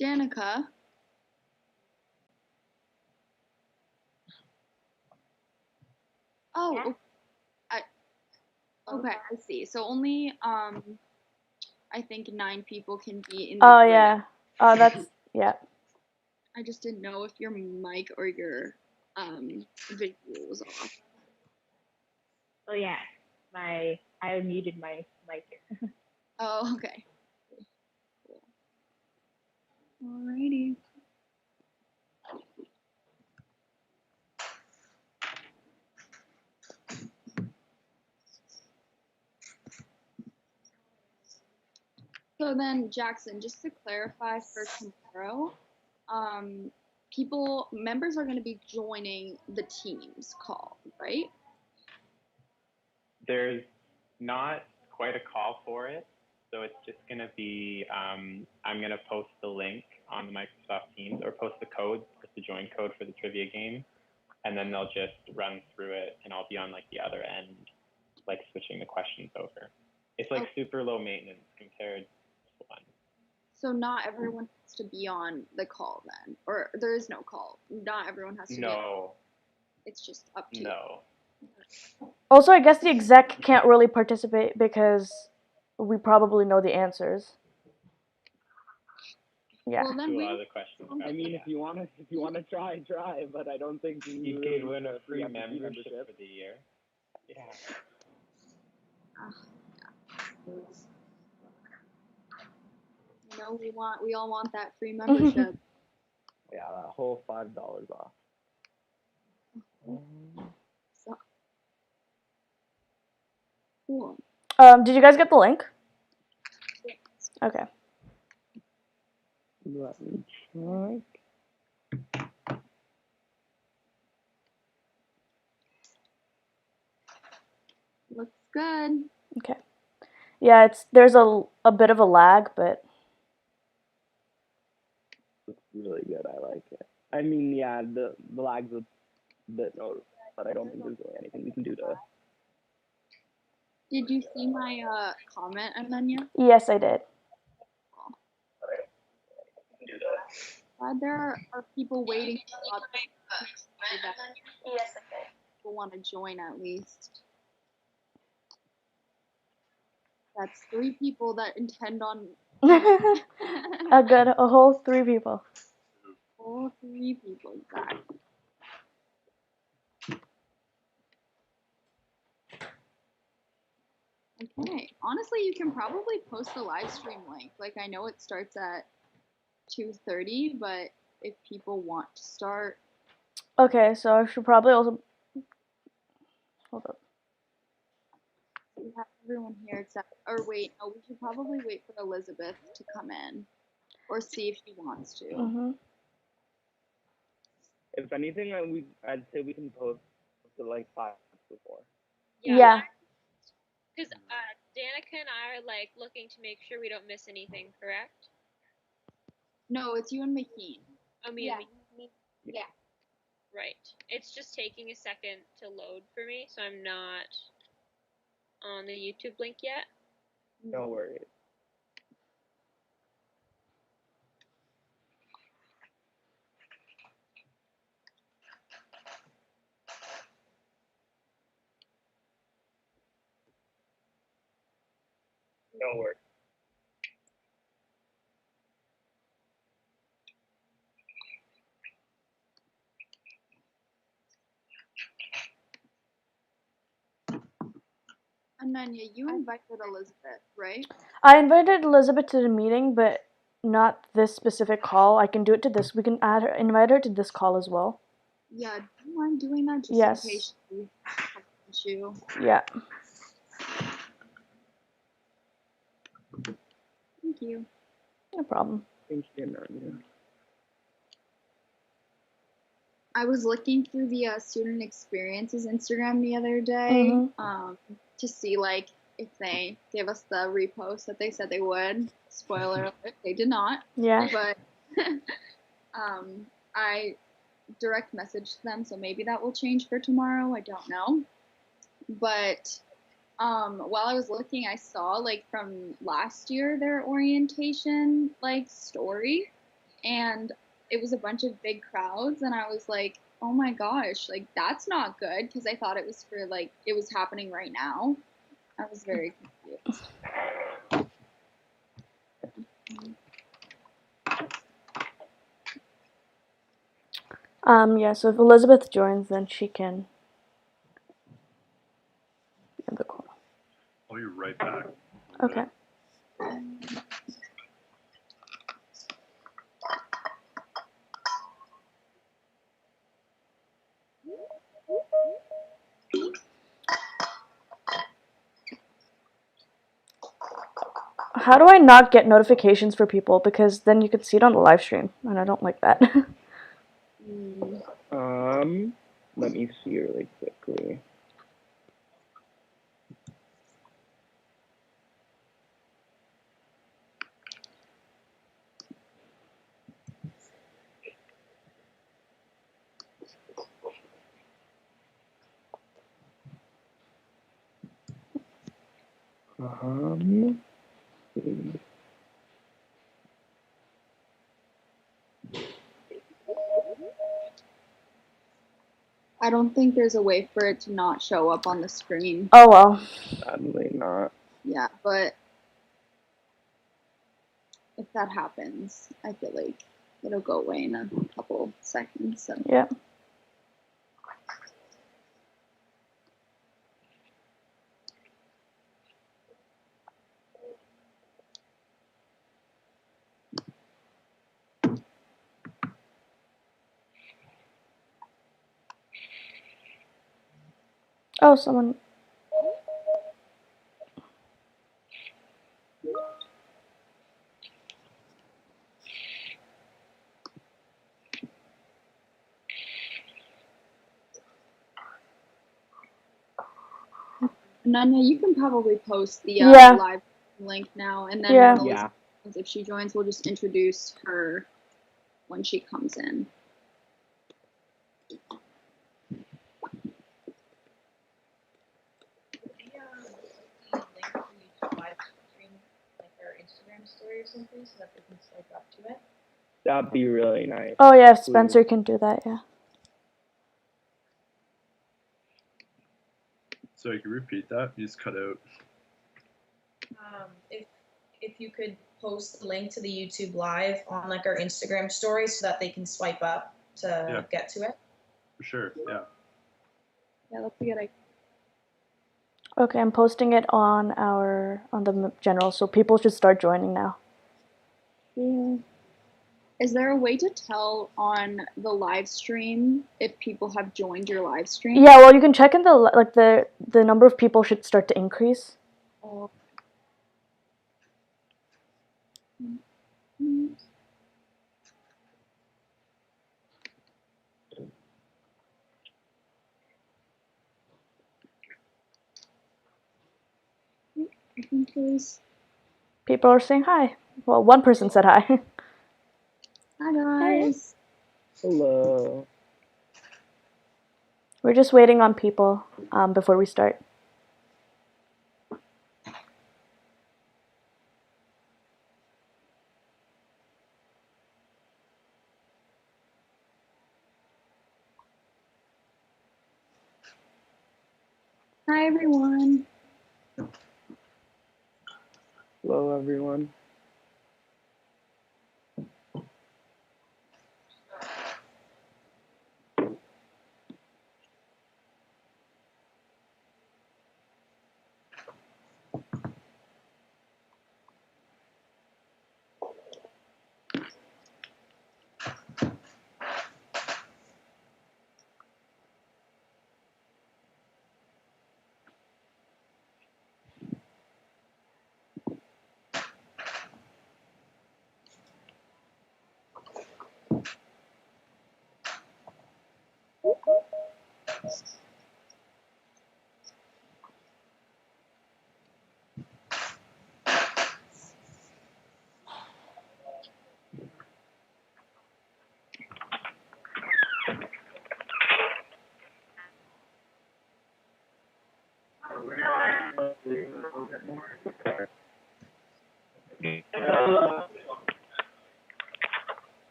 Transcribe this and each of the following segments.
Danica. Oh, Yeah. okay, I see. So only I think 9 people can be in the Oh group. yeah. Oh, that's yeah. I just didn't know if your mic or your video was off. Oh yeah, I muted my mic. Oh, okay. Cool. Alrighty. So then, Jackson, just to clarify for tomorrow, members are going to be joining the Teams call, right? There's not quite a call for it, so it's just going to be, I'm going to post the link on the Microsoft Teams or post the code, the join code for the trivia game, and then they'll just run through it, and I'll be on like the other end, like switching the questions over. It's like super low maintenance compared to one. So not everyone has to be on the call then, or there is no call. Not everyone has to. No. It's just up to you. No. Also, I guess the exec can't really participate because we probably know the answers. Yeah. Well, then To a lot of the questions. I mean, if you wanna try, but I don't think you could win a free membership for the year. Yeah. No, we all want that free membership. Yeah, that whole $5 off. So, cool. Did you guys get the link? Okay. Let me check. Looks good. Okay. Yeah, there's a bit of a lag, but It's really good. I like it. I mean, yeah, the lag's a bit noticeable, but I don't think there's really anything we can do to. Did you see my comment, Ananya? yes, I did. Glad there are people waiting for that. Yes, okay. People want to join at least. That's 3 people that intend on. A whole 3 people. All 3 people, exactly. Okay. Honestly, you can probably post the live stream link. Like, I know it starts at 2:30, but if people want to start. Okay, so I should probably also hold up. We have everyone here except. Or wait, no, we should probably wait for Elizabeth to come in, or see if she wants to. Mm-hmm. If anything, I'd say we can post to like 5 before. Yeah. Because Danica and I are like looking to make sure we don't miss anything, correct? No, it's you and McKean. Oh, me Yeah. and me. Yeah. Right. It's just taking a second to load for me, so I'm not on the YouTube link yet. No worries. No worries. Ananya, you invited Elizabeth, right? I invited Elizabeth to the meeting, but not this specific call. I can do it to this. We can invite her to this call as well. Yeah, do you mind doing that just Yes. in case she has you? Yeah. Thank you. No problem. Thank you, Ananya. I was looking through the student experiences Instagram the other day to see like if they gave us the repost that they said they would. Spoiler alert, they did not. Yeah. But I direct messaged them, so maybe that will change for tomorrow. I don't know. But while I was looking, I saw like from last year their orientation like story, and it was a bunch of big crowds, and I was like, oh my gosh, like that's not good, because I thought it was for like it was happening right now. I was very confused. Yeah, so if Elizabeth joins, then she can be in the call. I'll be right back. Okay. How do I not get notifications for people? Because then you could see it on the live stream, and I don't like that. Let me see really quickly. I don't think there's a way for it to not show up on the screen. Oh well. Sadly not. Yeah, but if that happens, I feel like it'll go away in a couple seconds. So Yeah. Oh, someone. Nanya, you can probably post the Yeah. live link now, and then Yeah. when Yeah. if she joins, we'll just introduce her when she comes in. That'd be really nice. Oh yeah, if Spencer can do that, yeah. So you can repeat that. You just cut out. If you could post the link to the YouTube live on like our Instagram story so that they can swipe up to get to it. For sure. Yeah. Yeah, that's a good idea. Okay, I'm posting it on the general, so people should start joining now. Yeah. Is there a way to tell on the live stream if people have joined your live stream? Yeah, well, you can check in the number of people should start to increase. Oh. I think there's. People are saying hi. Well, one person said hi. Hi guys. Hello. We're just waiting on people before we start. Hi everyone. Hello, everyone.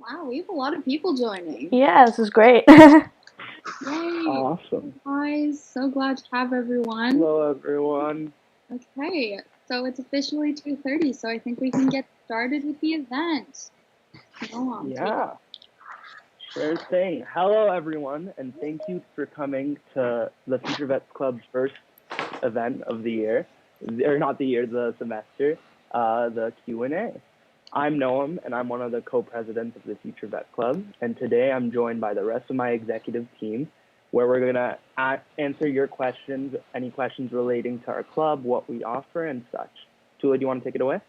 Wow, we have a lot of people joining. Yeah, this is great. Yay! Awesome. Guys, so glad to have everyone. Hello, everyone. Okay, so it's officially 2:30, so I think we can get started with the event. Yeah. Sure thing. Hello, everyone, and thank you for coming to the Future Vets Club's first event of the year, or not the year, the semester, the Q&A. I'm Noam, and I'm one of the co-presidents of the Future Vet Club, and today I'm joined by the rest of my executive team, where we're going to answer your questions, any questions relating to our club, what we offer, and such. Tula, do you want to take it away?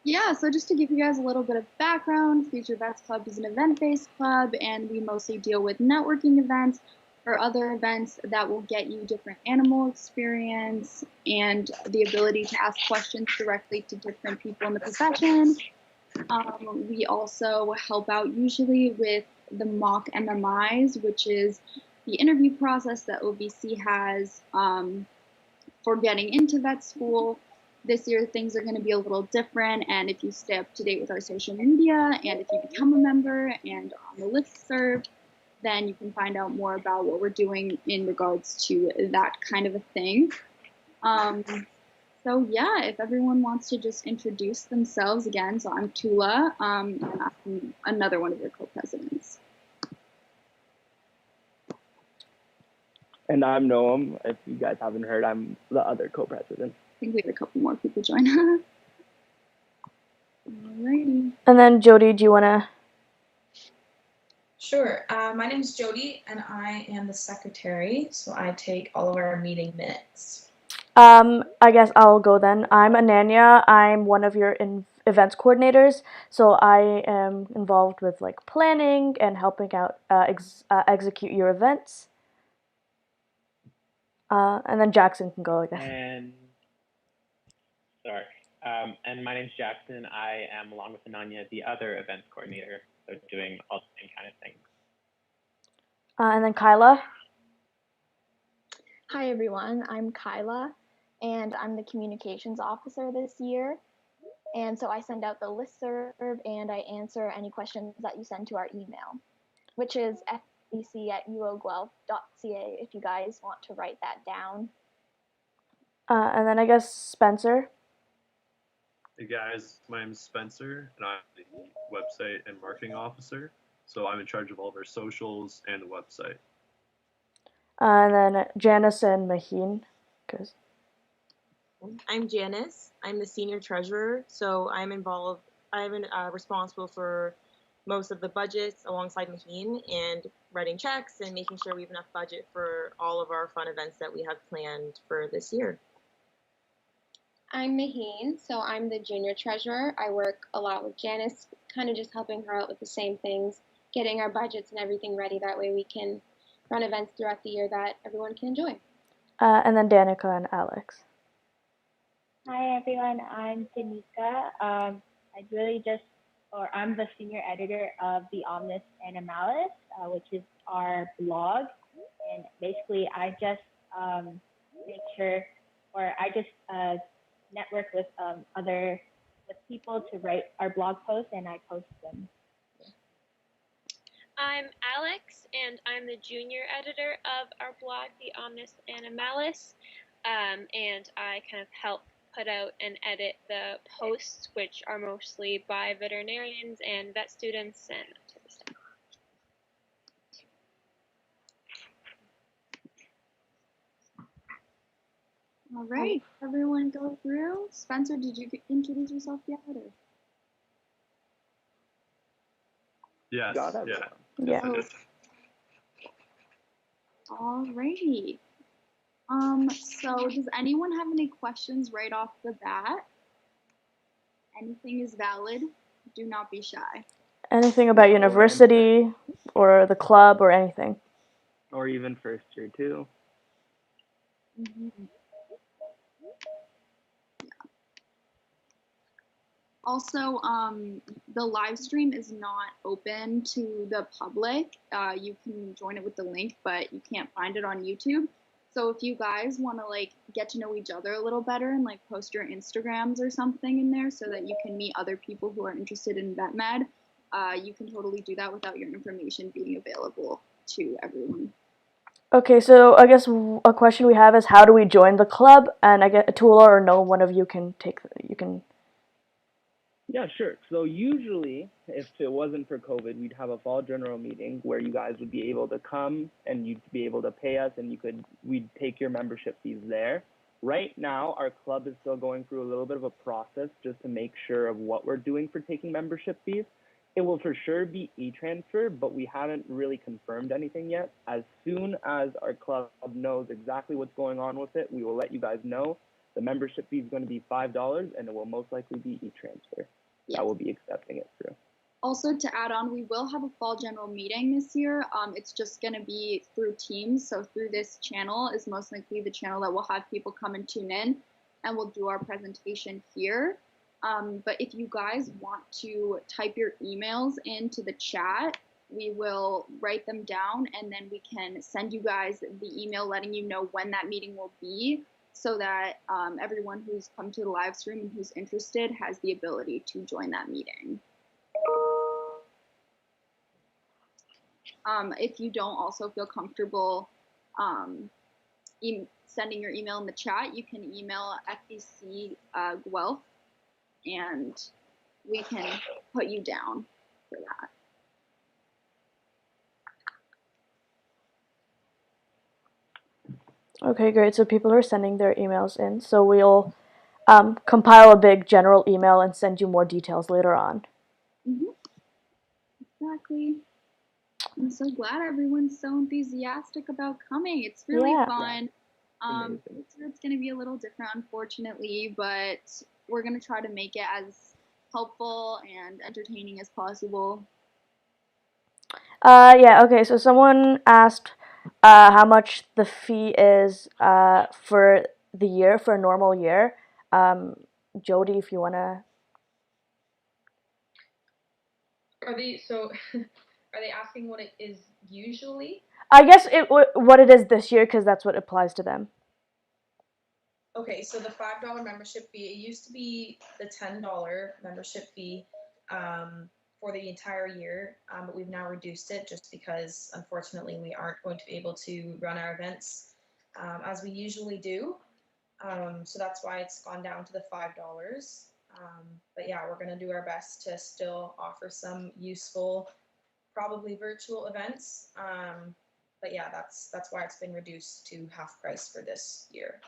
Yeah, so just to give you guys a little bit of background, Future Vets Club is an event-based club, and we mostly deal with networking events or other events that will get you different animal experience and the ability to ask questions directly to different people in the profession. We also help out usually with the mock MMIs, which is the interview process that OVC has for getting into vet school. This year, things are going to be a little different, and if you stay up to date with our social media, and if you become a member and on the listserv, then you can find out more about what we're doing in regards to that kind of a thing. So yeah, if everyone wants to just introduce themselves again. So I'm Tula, and I'm another one of your co-presidents. And I'm Noam. If you guys haven't heard, I'm the other co-president. I think we have a couple more people join. Alrighty. And then Jody, do you want to? Sure. My name is Jody, and I am the secretary, so I take all of our meeting minutes. I guess I'll go then. I'm Ananya. I'm one of your events coordinators, so I am involved with like planning and helping out execute your events. And then Jackson can go, I guess. And my name's Jackson. I am, along with Ananya, the other events coordinator, so doing all the same kind of things. And then Kyla. Hi everyone, I'm Kyla, and I'm the communications officer this year. And so I send out the listserv and I answer any questions that you send to our email, which is fbc@uoguelph.ca if you guys want to write that down. And then I guess Spencer. Hey guys, my name is Spencer, and I'm the website and marketing officer. So I'm in charge of all of our socials and the website. And then Janice and Maheen. I'm Janice. I'm the senior treasurer, so I'm responsible for most of the budgets alongside Maheen and writing checks and making sure we have enough budget for all of our fun events that we have planned for this year. I'm Maheen, so I'm the junior treasurer. I work a lot with Janice, kind of just helping her out with the same things, getting our budgets and everything ready. That way we can run events throughout the year that everyone can enjoy. And then Danica and Alex. Hi everyone, I'm Tanika. I'm the senior editor of the Omnis Animalis, which is our blog. And basically I just network with people to write our blog posts, and I post them. I'm Alex, and I'm the junior editor of our blog, The Omnis Animalis, and I kind of help put out and edit the posts, which are mostly by veterinarians and vet students and that type of stuff. All right, everyone go through. Spencer, did you introduce yourself yet? Or? Yes. Got Yeah. everyone. Yeah. Alrighty. So does anyone have any questions right off the bat? Anything is valid. Do not be shy. Anything about university or the club or anything? Or even first year too. Mm-hmm. Also, the live stream is not open to the public. You can join it with the link, but you can't find it on YouTube. So if you guys want to like get to know each other a little better and like post your Instagrams or something in there so that you can meet other people who are interested in vet med, you can totally do that without your information being available to everyone. Okay, so I guess a question we have is how do we join the club? And I get Tula or no one of you can take you can. Yeah, sure. So usually, if it wasn't for COVID, we'd have a fall general meeting where you guys would be able to come and you'd be able to pay us, and we'd take your membership fees there. Right now, our club is still going through a little bit of a process just to make sure of what we're doing for taking membership fees. It will for sure be e-transfer, but we haven't really confirmed anything yet. As soon as our club knows exactly what's going on with it, we will let you guys know. The membership fee is going to be $5, and it will most likely be e-transfer. That will be accepting it through. Also, to add on, we will have a fall general meeting this year. It's just going to be through Teams. So through this channel is most likely the channel that will have people come and tune in, and we'll do our presentation here. But if you guys want to type your emails into the chat, we will write them down, and then we can send you guys the email letting you know when that meeting will be, so that everyone who's come to the live stream and who's interested has the ability to join that meeting. If you don't also feel comfortable sending your email in the chat, you can email FBC Guelph, and we can put you down for that. Okay, great. So people are sending their emails in. So we'll compile a big general email and send you more details later on. Mm-hmm. Exactly. I'm so glad everyone's so enthusiastic about coming. It's really fun. It's going to be a little different, unfortunately, but we're going to try to make it as helpful and entertaining as possible. Yeah, okay, so someone asked how much the fee is for the year, for a normal year. Jody, if you want to. Are they asking what it is usually? I guess what it is this year, because that's what applies to them. Okay, so the $5 membership fee, it used to be the $10 membership fee for the entire year, but we've now reduced it just because, unfortunately, we aren't going to be able to run our events as we usually do. So that's why it's gone down to the $5. But yeah, we're going to do our best to still offer some useful, probably virtual events. But yeah, that's why it's been reduced to half price for this year.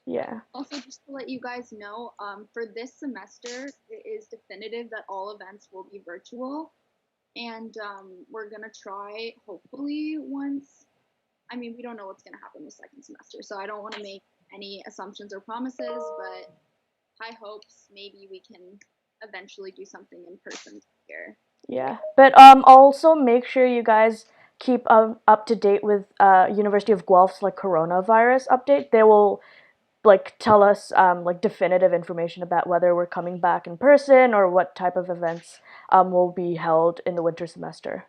Yeah. Also, just to let you guys know, for this semester, it is definitive that all events will be virtual. And we're going to try, hopefully, we don't know what's going to happen the second semester. So I don't want to make any assumptions or promises, but high hopes, maybe we can eventually do something in person here. Yeah, but also make sure you guys keep up to date with University of Guelph's like coronavirus update. They will like tell us like definitive information about whether we're coming back in person or what type of events will be held in the winter semester.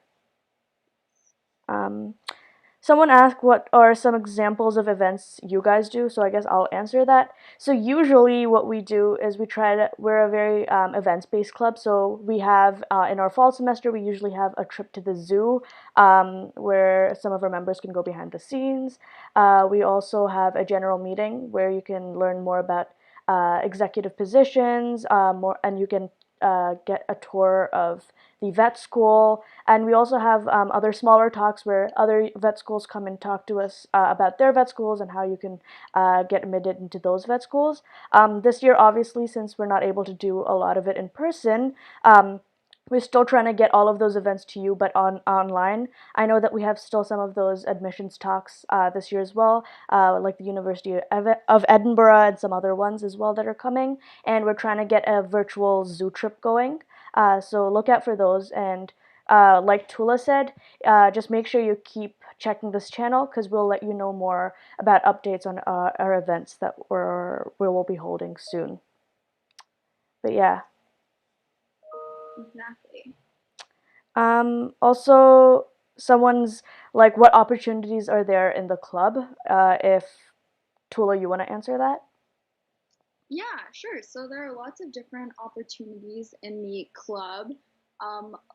Someone asked what are some examples of events you guys do, so I guess I'll answer that. So usually what we do is we're a very events-based club, so we have, in our fall semester, we usually have a trip to the zoo where some of our members can go behind the scenes. We also have a general meeting where you can learn more about executive positions, and you can get a tour of the vet school, and we also have other smaller talks where other vet schools come and talk to us about their vet schools and how you can get admitted into those vet schools. This year, obviously, since we're not able to do a lot of it in person, we're still trying to get all of those events to you, but online. I know that we have still some of those admissions talks this year as well, like the University of Edinburgh and some other ones as well that are coming. And we're trying to get a virtual zoo trip going. So look out for those. And like Tula said, just make sure you keep checking this channel because we'll let you know more about updates on our events that we will be holding soon. But yeah. Exactly. Also, someone's like, what opportunities are there in the club? If Tula, you want to answer that? Yeah, sure. So there are lots of different opportunities in the club.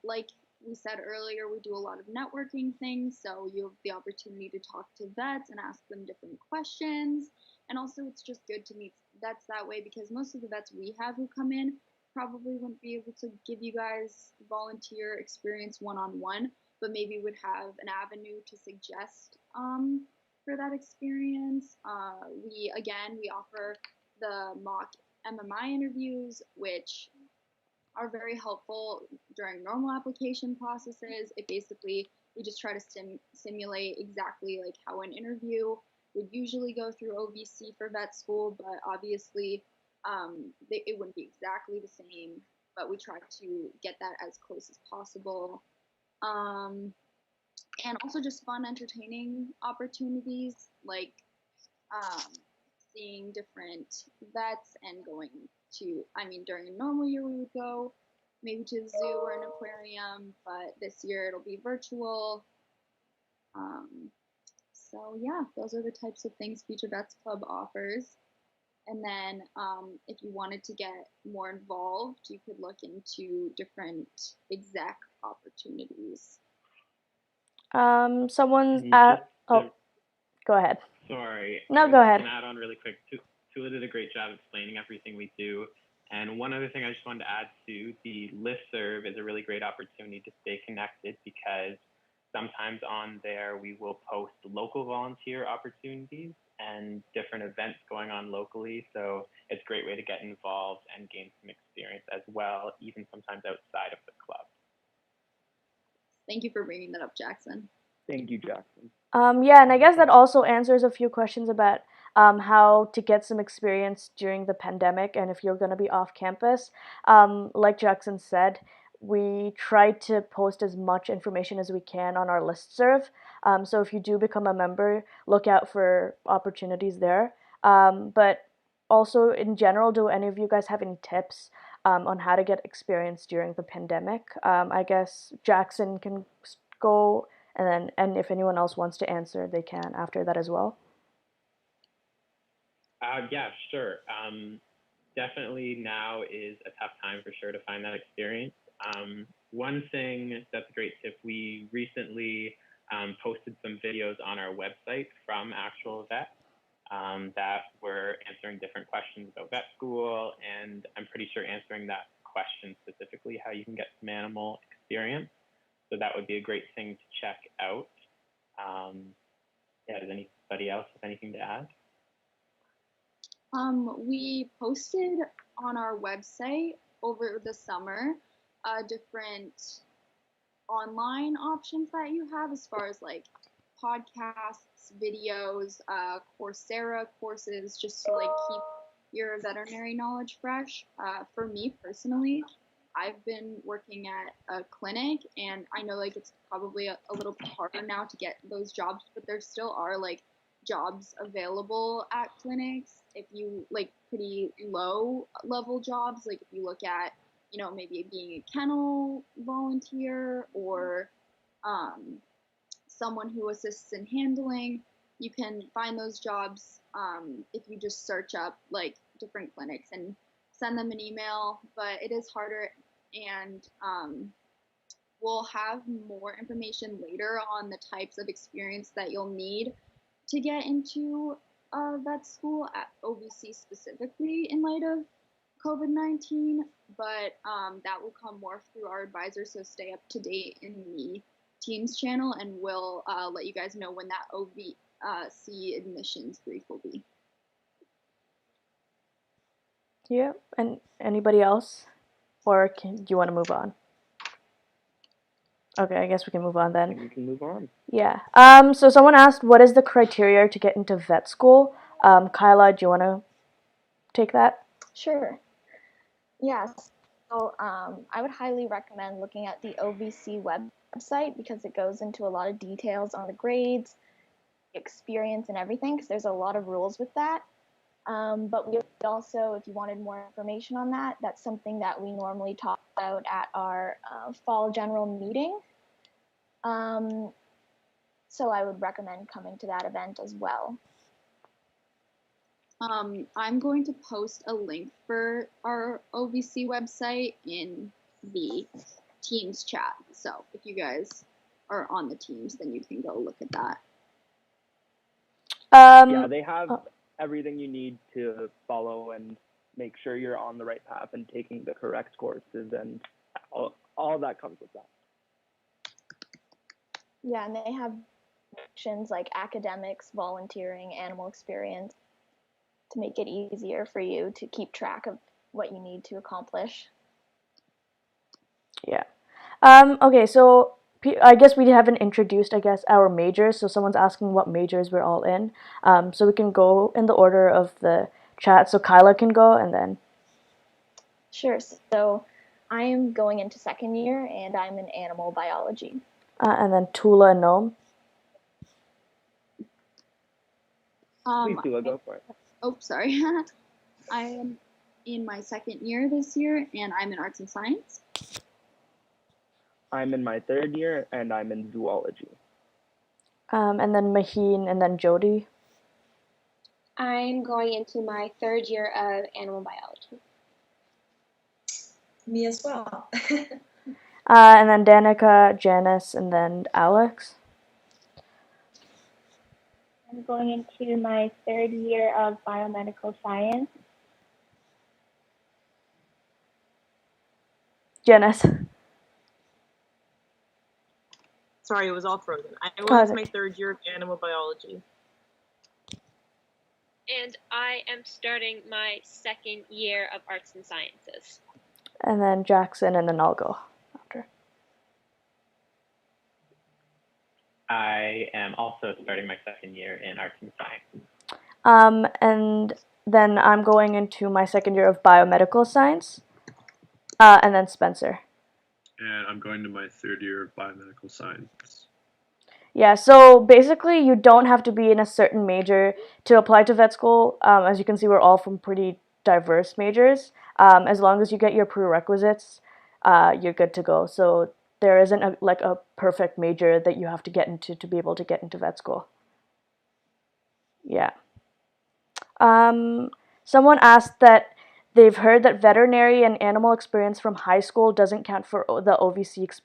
Like we said earlier, we do a lot of networking things. So you have the opportunity to talk to vets and ask them different questions. And also, it's just good to meet vets that way because most of the vets we have who come in probably wouldn't be able to give you guys volunteer experience one-on-one, but maybe would have an avenue to suggest for that experience. We offer the mock MMI interviews, which are very helpful during normal application processes. We just try to simulate exactly like how an interview would usually go through OVC for vet school, but obviously it wouldn't be exactly the same, but we try to get that as close as possible. And also just fun, entertaining opportunities like seeing different vets and going to, during a normal year we would go maybe to the zoo or an aquarium, but this year it'll be virtual. So yeah, those are the types of things Future Vets Club offers. And then if you wanted to get more involved, you could look into different exec opportunities. Someone's at, go ahead. Sorry. No, go ahead. Can add on really quick. Tula did a great job explaining everything we do. And one other thing I just wanted to add to, the listserv is a really great opportunity to stay connected because sometimes on there we will post local volunteer opportunities and different events going on locally. So it's a great way to get involved and gain some experience as well, even sometimes outside of the club. Thank you for bringing that up, Jackson. Thank you, Jackson. Yeah, and I guess that also answers a few questions about how to get some experience during the pandemic and if you're going to be off campus. Like Jackson said, we try to post as much information as we can on our listserv. So if you do become a member, look out for opportunities there. But also, in general, do any of you guys have any tips on how to get experience during the pandemic? I guess Jackson can go. And if anyone else wants to answer, they can after that as well. Yeah, sure. Definitely now is a tough time for sure to find that experience. One thing that's a great tip, we recently posted some videos on our website from actual vets that were answering different questions about vet school, and I'm pretty sure answering that question specifically, how you can get some animal experience. So that would be a great thing to check out. Yeah, does anybody else have anything to add? We posted on our website over the summer different online options that you have as far as like podcasts, videos, Coursera courses, just to like keep your veterinary knowledge fresh. For me personally, I've been working at a clinic, and I know like it's probably a little bit harder now to get those jobs, but there still are like jobs available at clinics if you like pretty low level jobs, like if you look at maybe being a kennel volunteer or someone who assists in handling. You can find those jobs if you just search up like different clinics and send them an email, but it is harder, and we'll have more information later on the types of experience that you'll need to get into vet school at OVC specifically in light of COVID-19, but that will come more through our advisors, so stay up to date in the Teams channel, and we'll let you guys know when that OVC admissions brief will be. Yeah, and anybody else? Or do you want to move on? Okay, I guess we can move on then. We can move on. Yeah. So someone asked, what is the criteria to get into vet school? Kyla, do you want to take that? Sure. Yes. So I would highly recommend looking at the OVC website because it goes into a lot of details on the grades, experience, and everything because there's a lot of rules with that. But we also, if you wanted more information on that, that's something that we normally talk about at our fall general meeting. So I would recommend coming to that event as well. I'm going to post a link for our OVC website in the Teams chat. So if you guys are on the Teams, then you can go look at that. Yeah, they have everything you need to follow and make sure you're on the right path and taking the correct courses, and all that comes with that. Yeah, and they have sections like academics, volunteering, animal experience to make it easier for you to keep track of what you need to accomplish. Yeah. Okay, so I guess we haven't introduced, our majors. So someone's asking what majors we're all in. So we can go in the order of the chat. So Kyla can go, and then. Sure. So I am going into second year, and I'm in animal biology. And then Tula and Noam. Please, Tula, go for it. Oh, sorry. I am in my second year this year, and I'm in arts and science. I'm in my third year, and I'm in zoology. And then Maheen, and then Jody. I'm going into my third year of animal biology. Me as well. And then Danica, Janice, and then Alex. I'm going into my third year of biomedical science. Janice. Sorry, it was all frozen. I'm going into my third year of animal biology. And I am starting my second year of arts and sciences. And then Jackson, and then I'll go after. I am also starting my second year in arts and science. And then I'm going into my second year of biomedical science. And then Spencer. And I'm going to my third year of biomedical science. Yeah, so basically you don't have to be in a certain major to apply to vet school. As you can see, we're all from pretty diverse majors. As long as you get your prerequisites, you're good to go. So there isn't a perfect major that you have to get into to be able to get into vet school. Yeah. Someone asked that they've heard that veterinary and animal experience from high school doesn't count for the OVC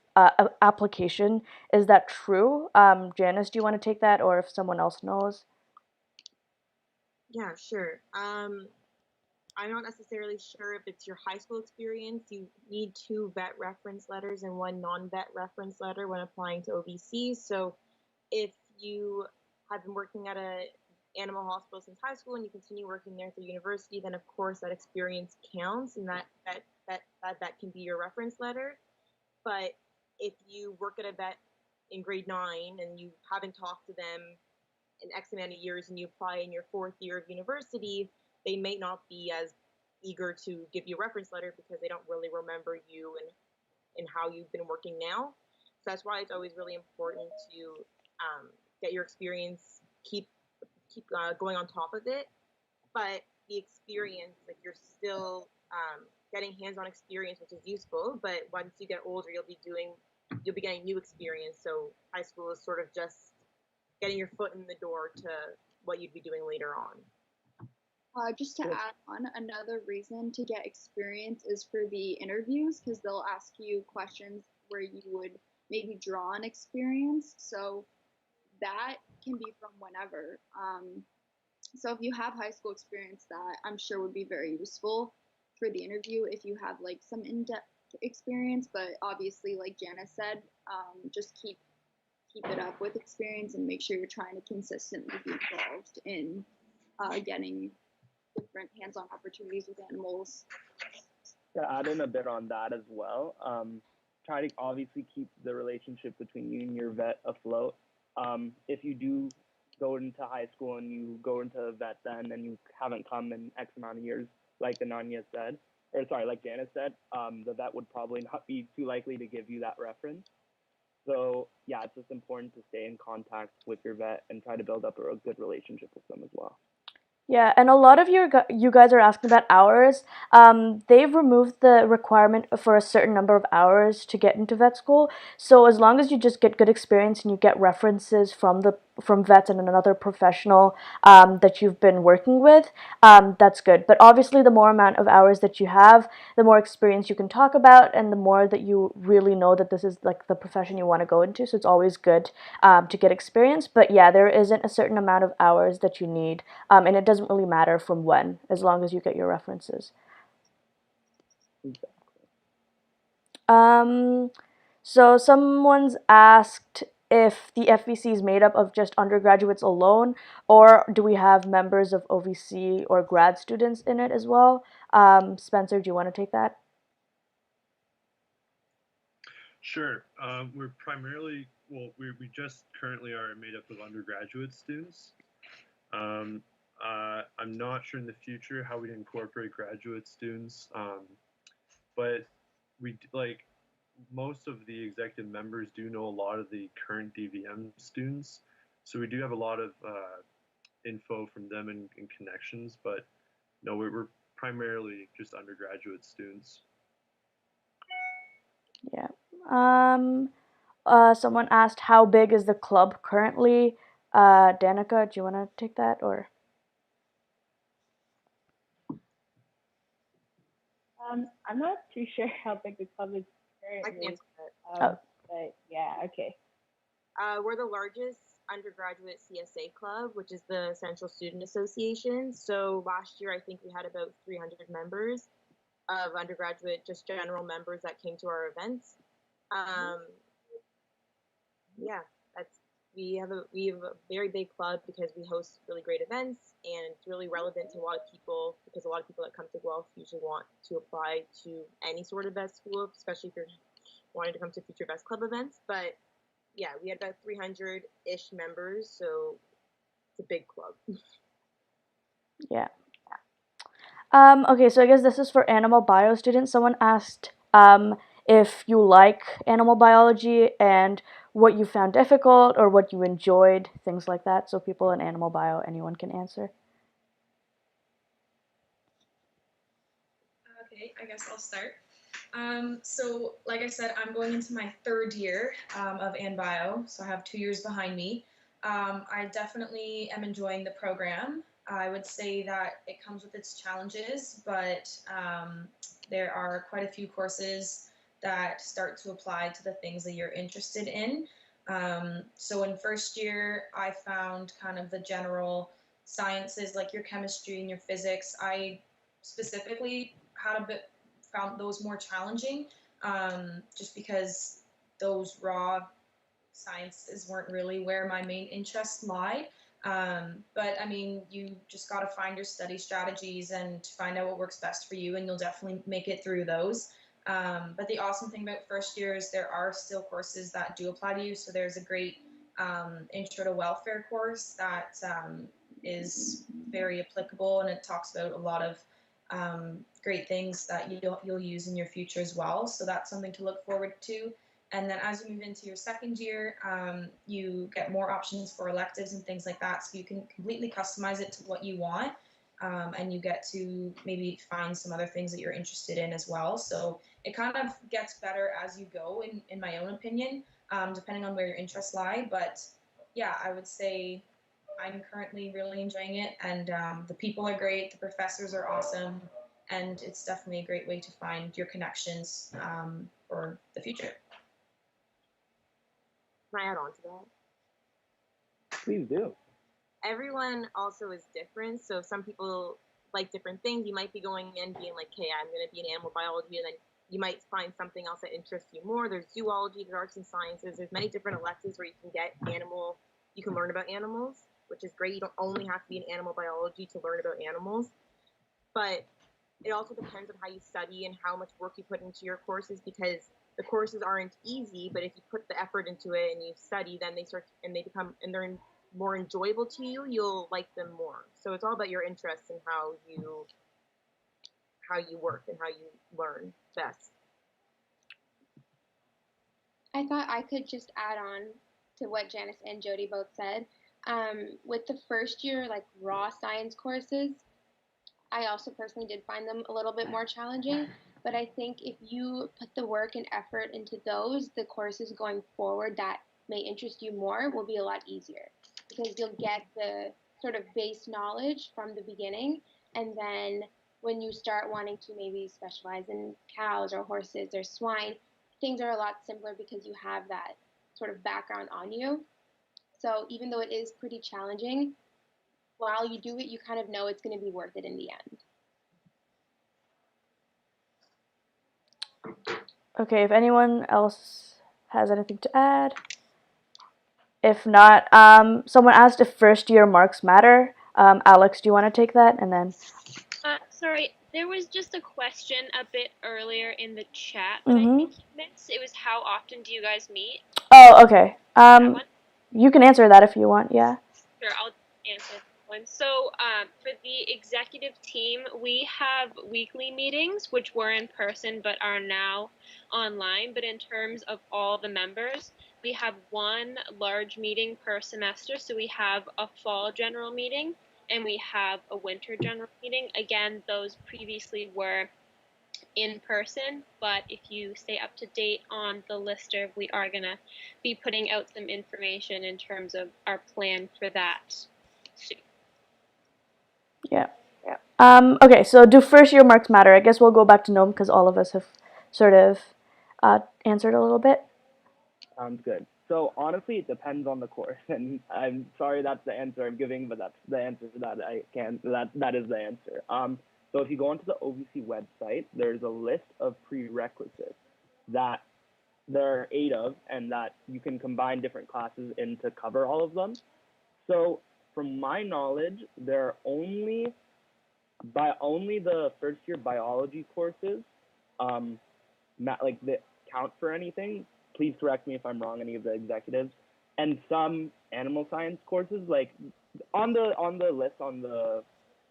application. Is that true? Janice, do you want to take that, or if someone else knows? Yeah, sure. I'm not necessarily sure if it's your high school experience. You need 2 vet reference letters and 1 non-vet reference letter when applying to OVC. So if you have been working at a animal hospital since high school and you continue working there through university, then of course that experience counts, and that can be your reference letter. But if you work at a vet in grade 9 and you haven't talked to them in X amount of years and you apply in your 4th year of university, they may not be as eager to give you a reference letter because they don't really remember you and how you've been working now. So that's why it's always really important to get your experience, keep going on top of it. But the experience, like you're still getting hands-on experience, which is useful. But once you get older, you'll be getting new experience. So high school is sort of just getting your foot in the door to what you'd be doing later on. Just to add on, another reason to get experience is for the interviews, because they'll ask you questions where you would maybe draw on experience. So that can be from whenever. So if you have high school experience, that I'm sure would be very useful for the interview if you have like some in-depth experience. But obviously, like Janice said, just keep it up with experience and make sure you're trying to consistently be involved in getting different hands-on opportunities with animals. To add in a bit on that as well, try to obviously keep the relationship between you and your vet afloat. If you do go into high school and you go into vet then and you haven't come in X amount of years, like Ananya said, or sorry, like Janice said, the vet would probably not be too likely to give you that reference. So yeah, it's just important to stay in contact with your vet and try to build up a good relationship with them as well. Yeah, and a lot of you guys are asking about hours. They've removed the requirement for a certain number of hours to get into vet school. So as long as you just get good experience and you get references from vets and another professional that you've been working with, that's good. But obviously, the more amount of hours that you have, the more experience you can talk about, and the more that you really know that this is like the profession you want to go into. So it's always good to get experience. But yeah, there isn't a certain amount of hours that you need, and it doesn't really matter from when, as long as you get your references. So someone's asked if the FVC is made up of just undergraduates alone, or do we have members of OVC or grad students in it as well? Spencer, do you want to take that? Sure. We're primarily, we just currently are made up of undergraduate students. I'm not sure in the future how we'd incorporate graduate students, but we like most of the executive members do know a lot of the current DVM students, so we do have a lot of info from them and connections. But no, we're primarily just undergraduate students. Yeah. Someone asked how big is the club currently? Danica, do you want to take that or? I'm not too sure how big the club is I can currently, answer that. but yeah, okay. We're the largest undergraduate CSA club, which is the Central Student Association. So last year, I think we had about 300 members of undergraduate, just general members that came to our events. Yeah, that's we have a very big club because we host really great events, and it's really relevant to a lot of people because a lot of people that come to Guelph usually want to apply to any sort of vet school, especially if you're wanting to come to future Best Club events. But yeah, we had about 300-ish members, so it's a big club. Yeah. Okay, so I guess this is for animal bio students. Someone asked if you like animal biology and what you found difficult or what you enjoyed, things like that. So people in animal bio, anyone can answer. Okay, I guess I'll start. So, like I said, I'm going into my third year of Ann Bio, so I have 2 years behind me. I definitely am enjoying the program. I would say that it comes with its challenges, but there are quite a few courses that start to apply to the things that you're interested in. So in first year, I found kind of the general sciences like your chemistry and your physics. I specifically had a bit found those more challenging, just because those raw sciences weren't really where my main interests lie. But I mean, you just got to find your study strategies and find out what works best for you, and you'll definitely make it through those. But the awesome thing about first year is there are still courses that do apply to you. So there's a great intro to welfare course that is very applicable, and it talks about a lot of great things that you'll use in your future as well. So that's something to look forward to. And then as you move into your second year, you get more options for electives and things like that. So you can completely customize it to what you want. And you get to maybe find some other things that you're interested in as well. So it kind of gets better as you go, in my own opinion, depending on where your interests lie. But yeah, I would say I'm currently really enjoying it. And the people are great. The professors are awesome. And it's definitely a great way to find your connections for the future. Can I add on to that? Please do. Everyone also is different, so some people like different things. You might be going in being like, hey, I'm going to be in animal biology, and then you might find something else that interests you more. There's zoology, there's arts and sciences, there's many different electives where you can get you can learn about animals, which is great. You don't only have to be in animal biology to learn about animals, but it also depends on how you study and how much work you put into your courses, because the courses aren't easy, but if you put the effort into it and you study, then they're more enjoyable to you, you'll like them more. So it's all about your interests and how you work and how you learn best. I thought I could just add on to what Janice and Jody both said. With the first year, like raw science courses, I also personally did find them a little bit more challenging. But I think if you put the work and effort into those, the courses going forward that may interest you more will be a lot easier, because you'll get the sort of base knowledge from the beginning, and then when you start wanting to maybe specialize in cows or horses or swine, things are a lot simpler because you have that sort of background on you. So even though it is pretty challenging, while you do it, you kind of know it's going to be worth it in the end. Okay, if anyone else has anything to add. If not, someone asked if first year marks matter. Alex, do you want to take that? And then. Sorry, there was just a question a bit earlier in the chat that I think you missed. It was, how often do you guys meet? Oh, okay. You can answer that if you want, yeah. Sure, I'll answer one. So for the executive team, we have weekly meetings, which were in person but are now online. But in terms of all the members, we have one large meeting per semester. So we have a fall general meeting and we have a winter general meeting. Again, those previously were in person, but if you stay up to date on the lister, we are going to be putting out some information in terms of our plan for that soon. Yeah. Okay, so do first year marks matter? I guess we'll go back to Noam because all of us have sort of answered a little bit. Sounds good. So honestly, it depends on the course, and I'm sorry that's the answer I'm giving, but that's the answer that I can. That is the answer. So if you go onto the OVC website, there's a list of prerequisites that there are 8 of, and that you can combine different classes in to cover all of them. So from my knowledge, there are only the first year biology courses, that count for anything. Please correct me if I'm wrong, any of the executives, and some animal science courses. Like on the list on the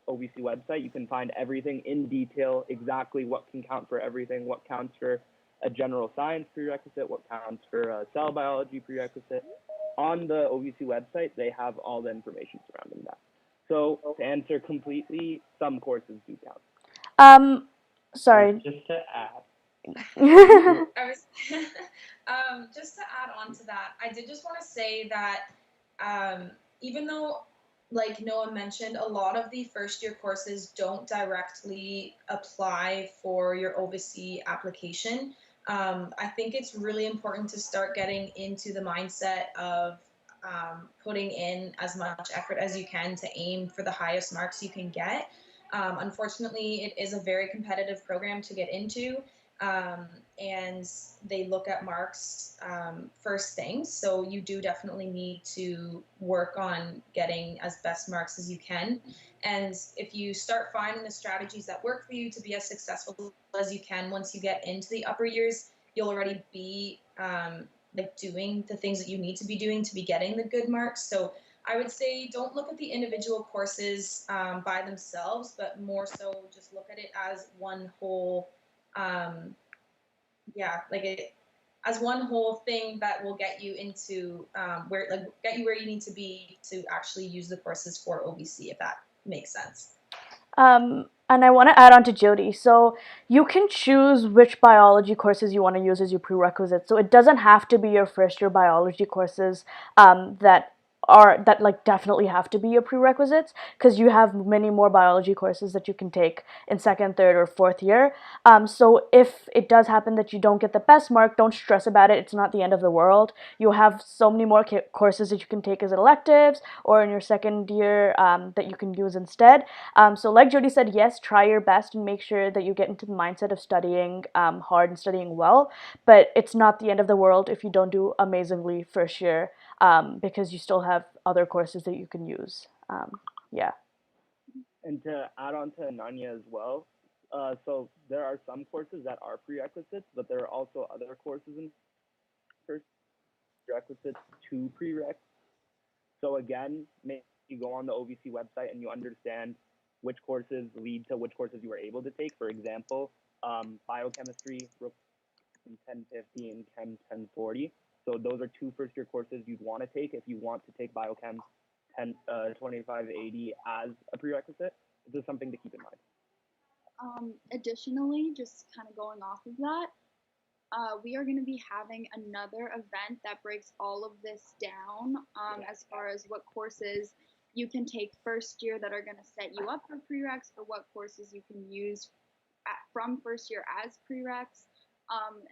OVC website, you can find everything in detail, exactly what can count for everything, what counts for a general science prerequisite, what counts for a cell biology prerequisite. On the OVC website, they have all the information surrounding that. So to answer completely, some courses do count. Sorry. Just to add. I was just to add on to that, I did just want to say that even though, like Noah mentioned, a lot of the first year courses don't directly apply for your OVC application, I think it's really important to start getting into the mindset of putting in as much effort as you can to aim for the highest marks you can get. Unfortunately, it is a very competitive program to get into. And they look at marks first things. So you do definitely need to work on getting as best marks as you can. And if you start finding the strategies that work for you to be as successful as you can, once you get into the upper years, you'll already be doing the things that you need to be doing to be getting the good marks. So I would say don't look at the individual courses by themselves, but more so just look at it as one whole as one whole thing that will get you into get you where you need to be to actually use the courses for OVC, if that makes sense. And I want to add on to Jody. So you can choose which biology courses you want to use as your prerequisites. So it doesn't have to be your first year biology courses that definitely have to be your prerequisites, because you have many more biology courses that you can take in second, third, or fourth year. So if it does happen that you don't get the best mark, don't stress about it. It's not the end of the world. You have so many more courses that you can take as electives or in your second year that you can use instead. So like Jody said, yes, try your best and make sure that you get into the mindset of studying hard and studying well. But it's not the end of the world if you don't do amazingly first year, because you still have other courses that you can use. Yeah. And to add on to Nanya as well, So there are some courses that are prerequisites, but there are also other courses in first prerequisites to prereqs. So again, maybe you go on the OVC website and you understand which courses lead to which courses you were able to take. For example, biochemistry, 1050 and Chem 1040. So those are two first-year courses you'd want to take if you want to take Biochem 2580 as a prerequisite. This is something to keep in mind. Additionally, just kind of going off of that, we are going to be having another event that breaks all of this down as far as what courses you can take first year that are going to set you up for prereqs, or what courses you can use from first year as prereqs.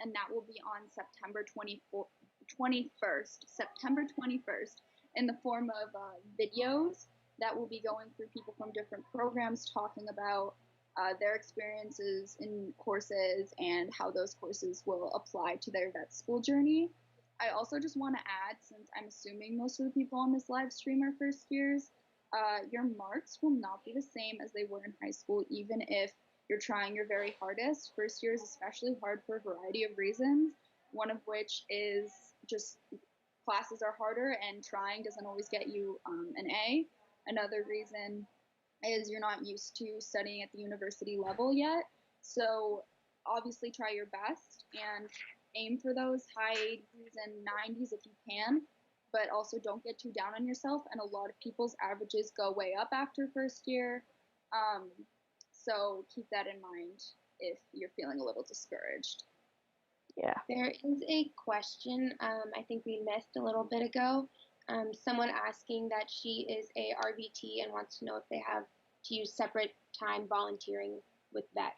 And that will be on September 21st, in the form of videos that will be going through people from different programs talking about their experiences in courses and how those courses will apply to their vet school journey. I also just want to add, since I'm assuming most of the people on this live stream are first years, your marks will not be the same as they were in high school, even if you're trying your very hardest. First year is especially hard for a variety of reasons, one of which is just classes are harder and trying doesn't always get you an A. Another reason is you're not used to studying at the university level yet. So obviously try your best and aim for those high 80s and 90s if you can, but also don't get too down on yourself. And a lot of people's averages go way up after first year. So keep that in mind if you're feeling a little discouraged. Yeah. There is a question I think we missed a little bit ago. Someone asking that she is a RVT and wants to know if they have to use separate time volunteering with vet.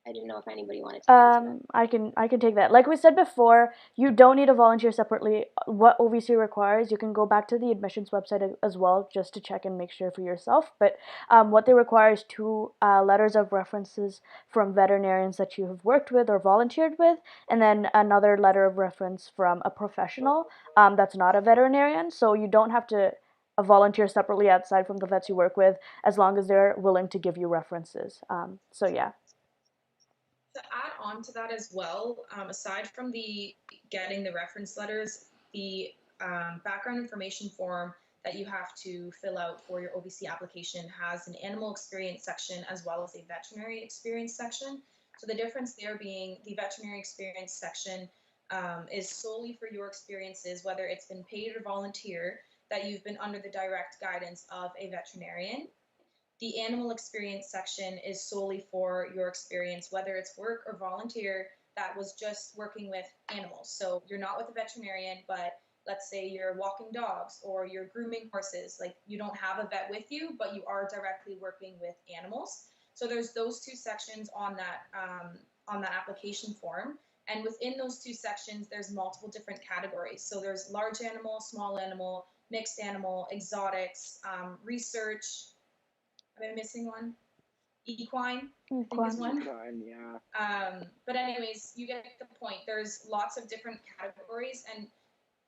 I didn't know if anybody wanted to answer that. I can take that. Like we said before, you don't need to volunteer separately. What OVC requires, you can go back to the admissions website as well just to check and make sure for yourself. But what they require is 2 letters of references from veterinarians that you have worked with or volunteered with, and then another letter of reference from a professional that's not a veterinarian. So you don't have to volunteer separately outside from the vets you work with, as long as they're willing to give you references. So yeah. To add on to that as well, aside from the getting the reference letters, the background information form that you have to fill out for your OVC application has an animal experience section as well as a veterinary experience section. So the difference there being the veterinary experience section is solely for your experiences, whether it's been paid or volunteer, that you've been under the direct guidance of a veterinarian. The animal experience section is solely for your experience, whether it's work or volunteer, that was just working with animals. So you're not with a veterinarian, but let's say you're walking dogs or you're grooming horses, like you don't have a vet with you, but you are directly working with animals. So there's those 2 sections on that application form. And within those 2 sections, there's multiple different categories. So there's large animal, small animal, mixed animal, exotics, research. Am I missing one? Equine, I think is one. Equine, yeah. But anyways, you get the point. There's lots of different categories, and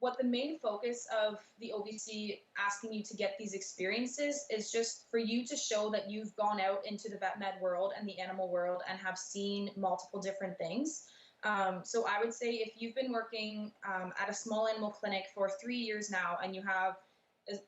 what the main focus of the OVC asking you to get these experiences is just for you to show that you've gone out into the vet med world and the animal world and have seen multiple different things. So I would say if you've been working at a small animal clinic for 3 years now and you have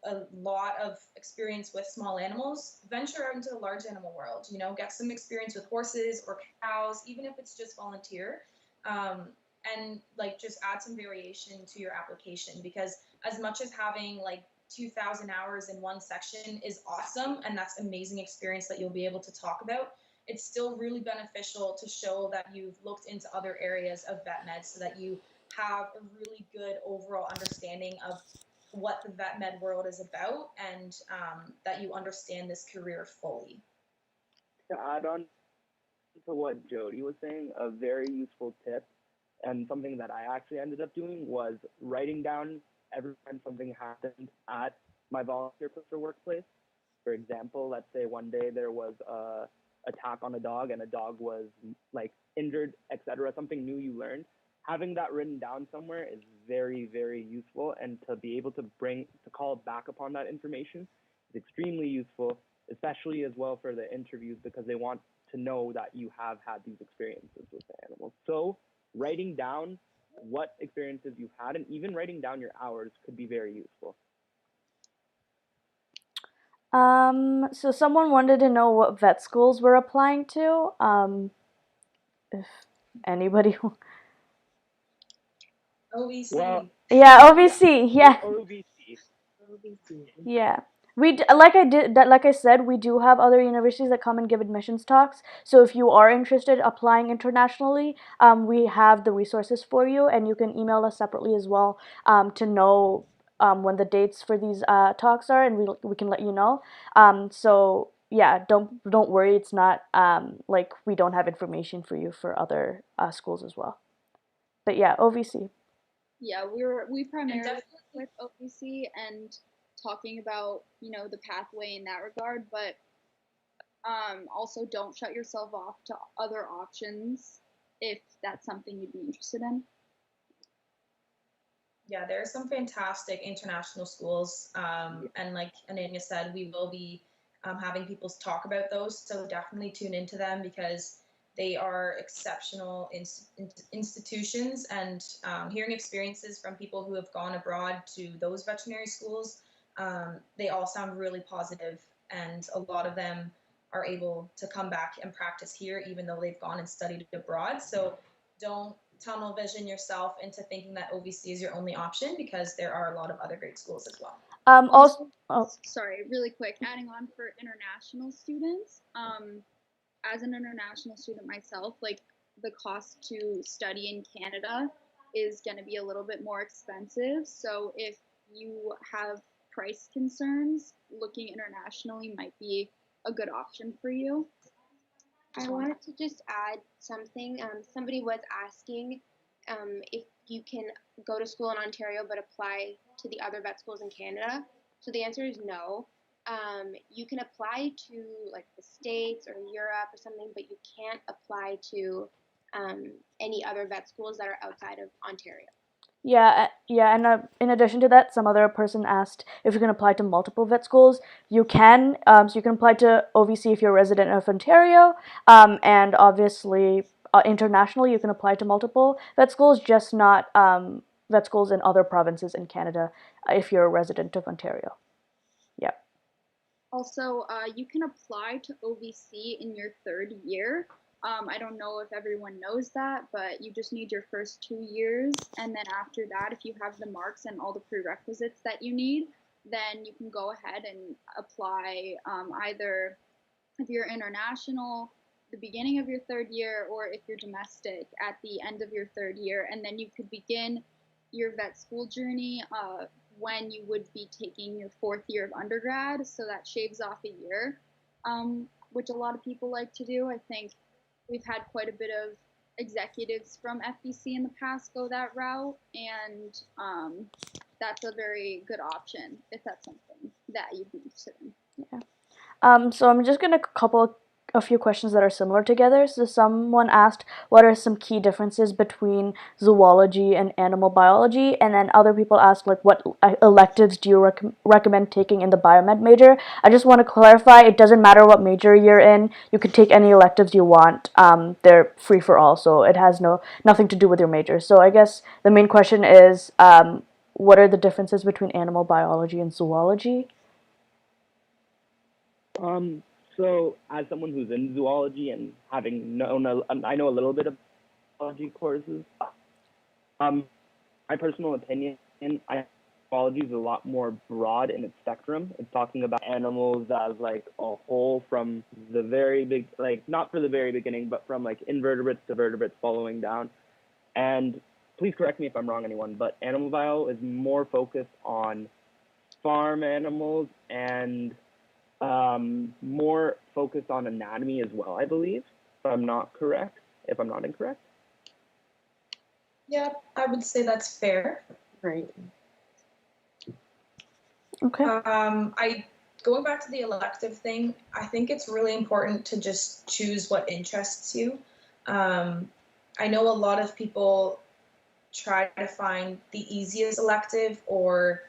a lot of experience with small animals, venture out into the large animal world, get some experience with horses or cows, even if it's just volunteer, and like just add some variation to your application, because as much as having like 2,000 hours in one section is awesome, and that's amazing experience that you'll be able to talk about, it's still really beneficial to show that you've looked into other areas of vet med so that you have a really good overall understanding of what the vet med world is about, and that you understand this career fully. To add on to what Jody was saying, a very useful tip and something that I actually ended up doing was writing down every time something happened at my volunteer place or workplace. For example, let's say one day there was a attack on a dog and a dog was like injured, etc. Something new you learned. Having that written down somewhere is very, very useful, and to be able to call back upon that information is extremely useful. especially as well for the interviews, because they want to know that you have had these experiences with the animals. So writing down what experiences you've had and even writing down your hours could be very useful. So someone wanted to know what vet schools we're applying to. If anybody. OVC. Well, yeah, OVC. Yeah. OVC. Yeah. Like I said, we do have other universities that come and give admissions talks. So if you are interested applying internationally, we have the resources for you, and you can email us separately as well to know when the dates for these talks are, and we can let you know. So yeah, don't worry. It's not like we don't have information for you for other schools as well. But yeah, OVC. Yeah, we primarily with OVC and talking about, you know, the pathway in that regard, but also don't shut yourself off to other options if that's something you'd be interested in. Yeah, there are some fantastic international schools, and like Ananya said, we will be having people talk about those, so definitely tune into them because they are exceptional institutions, and hearing experiences from people who have gone abroad to those veterinary schools, they all sound really positive, and a lot of them are able to come back and practice here even though they've gone and studied abroad. So don't tunnel vision yourself into thinking that OVC is your only option, because there are a lot of other great schools as well. Sorry, really quick, adding on for international students, as an international student myself, like the cost to study in Canada is going to be a little bit more expensive. So if you have price concerns, looking internationally might be a good option for you. I wanted to just add something. Somebody was asking if you can go to school in Ontario but apply to the other vet schools in Canada. So the answer is no. You can apply to like the States or Europe or something, but you can't apply to any other vet schools that are outside of Ontario. Yeah, and in addition to that, some other person asked if you can apply to multiple vet schools. You can, so you can apply to OVC if you're a resident of Ontario, and obviously internationally you can apply to multiple vet schools, just not vet schools in other provinces in Canada if you're a resident of Ontario. Yeah. Also, you can apply to OVC in your third year. I don't know if everyone knows that, but you just need your first 2 years. And then after that, if you have the marks and all the prerequisites that you need, then you can go ahead and apply either if you're international, the beginning of your third year, or if you're domestic at the end of your third year. And then you could begin your vet school journey when you would be taking your fourth year of undergrad. So that shaves off a year, which a lot of people like to do. I think we've had quite a bit of executives from FBC in the past go that route, and that's a very good option if that's something that you'd be interested in. Yeah. So I'm just gonna couple a few questions that are similar together. So someone asked, what are some key differences between zoology and animal biology? And then other people asked, like, what electives do you recommend taking in the biomed major? I just want to clarify, it doesn't matter what major you're in. You can take any electives you want. They're free for all, so it has nothing to do with your major. So I guess the main question is, what are the differences between animal biology and zoology? So as someone who's in zoology and having I know a little bit of zoology courses, my personal opinion, zoology is a lot more broad in its spectrum. It's talking about animals as like a whole, from the very big, like not for the very beginning, but from like invertebrates to vertebrates following down. And please correct me if I'm wrong, anyone, but animal bio is more focused on farm animals and more focused on anatomy as well, I believe, if I'm not incorrect. Yeah, I would say that's fair. Right. Okay. Going back to the elective thing, I think it's really important to just choose what interests you. I know a lot of people try to find the easiest elective or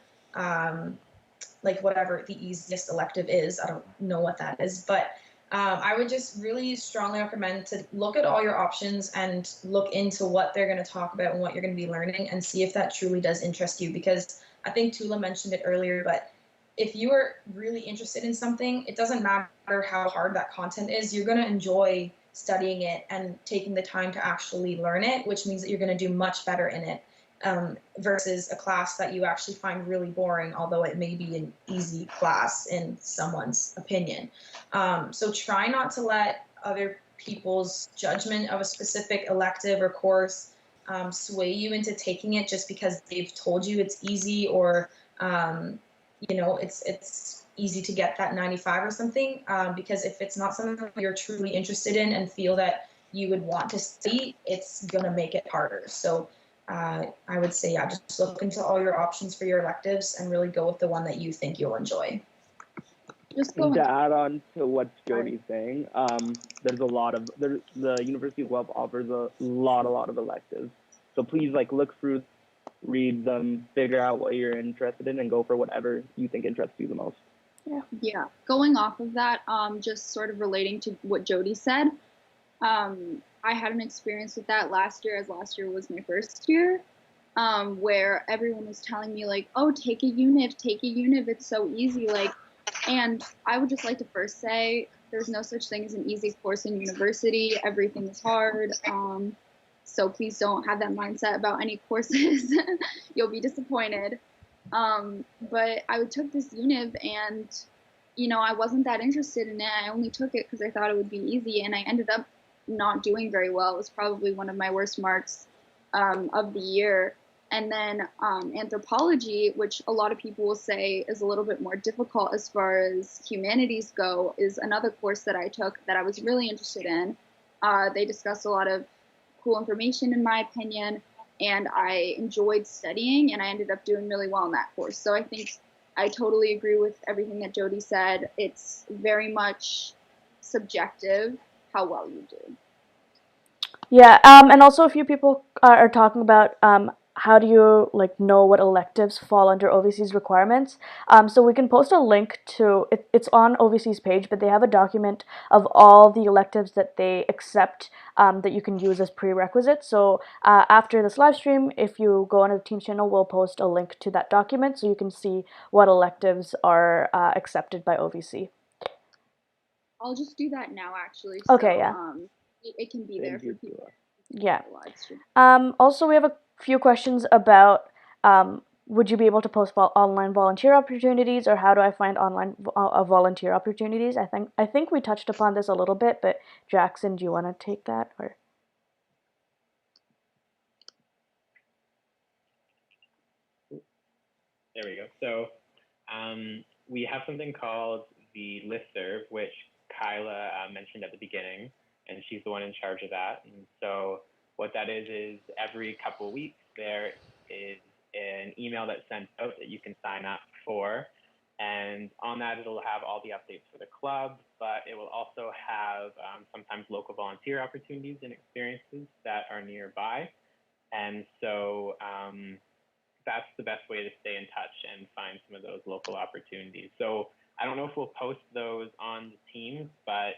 like whatever the easiest elective is. I don't know what that is, but I would just really strongly recommend to look at all your options and look into what they're going to talk about and what you're going to be learning, and see if that truly does interest you. Because I think Tula mentioned it earlier, but if you are really interested in something, it doesn't matter how hard that content is, you're going to enjoy studying it and taking the time to actually learn it, which means that you're going to do much better in it, versus a class that you actually find really boring, although it may be an easy class in someone's opinion. So try not to let other people's judgment of a specific elective or course sway you into taking it just because they've told you it's easy, or it's easy to get that 95 or something, because if it's not something that you're truly interested in and feel that you would want to study, it's going to make it harder. So I would say, yeah, just look into all your options for your electives and really go with the one that you think you'll enjoy. To add on to what Jody's saying, the University of Guelph offers a lot of electives. So please look through, read them, figure out what you're interested in, and go for whatever you think interests you the most. Yeah. Going off of that, just sort of relating to what Jody said, I had an experience with that last year, as last year was my first year, where everyone was telling me oh, take a univ, it's so easy, and I would just like to first say there's no such thing as an easy course in university. Everything is hard. So please don't have that mindset about any courses. You'll be disappointed. But I took this univ, and I wasn't that interested in it. I only took it because I thought it would be easy, and I ended up not doing very well. It was probably one of my worst marks of the year. And then anthropology, which a lot of people will say is a little bit more difficult as far as humanities go, is another course that I took that I was really interested in. They discussed a lot of cool information, in my opinion, and I enjoyed studying, and I ended up doing really well in that course. So I think I totally agree with everything that Jody said. It's very much subjective how well you do. Yeah, and also a few people are talking about how do you know what electives fall under OVC's requirements. So we can post a link to it. It's on OVC's page, but they have a document of all the electives that they accept that you can use as prerequisites. So after this live stream, if you go on the Teams channel, we'll post a link to that document so you can see what electives are accepted by OVC. I'll just do that now, actually. Okay, so, yeah. It can be there for people. Yeah. Also, we have a few questions about would you be able to post online volunteer opportunities, or how do I find online volunteer opportunities? I think we touched upon this a little bit, but Jackson, do you want to take that? Or there we go. So we have something called the listserv, which Kyla mentioned at the beginning, and she's the one in charge of that. And so what that is every couple of weeks there is an email that's sent out that you can sign up for. And on that, it'll have all the updates for the club, but it will also have sometimes local volunteer opportunities and experiences that are nearby. And so that's the best way to stay in touch and find some of those local opportunities. So I don't know if we'll post those on the team, but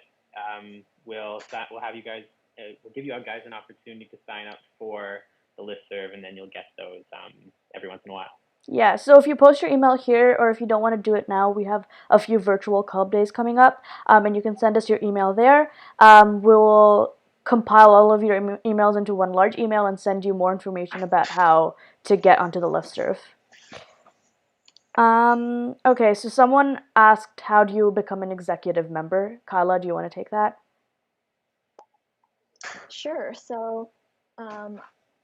we'll have you guys, we'll give you guys an opportunity to sign up for the listserv, and then you'll get those every once in a while. Yeah, so if you post your email here, or if you don't want to do it now, we have a few virtual club days coming up, and you can send us your email there. We'll compile all of your emails into one large email and send you more information about how to get onto the listserv. Okay, so someone asked, how do you become an executive member? Kyla, do you want to take that? Sure. So I'm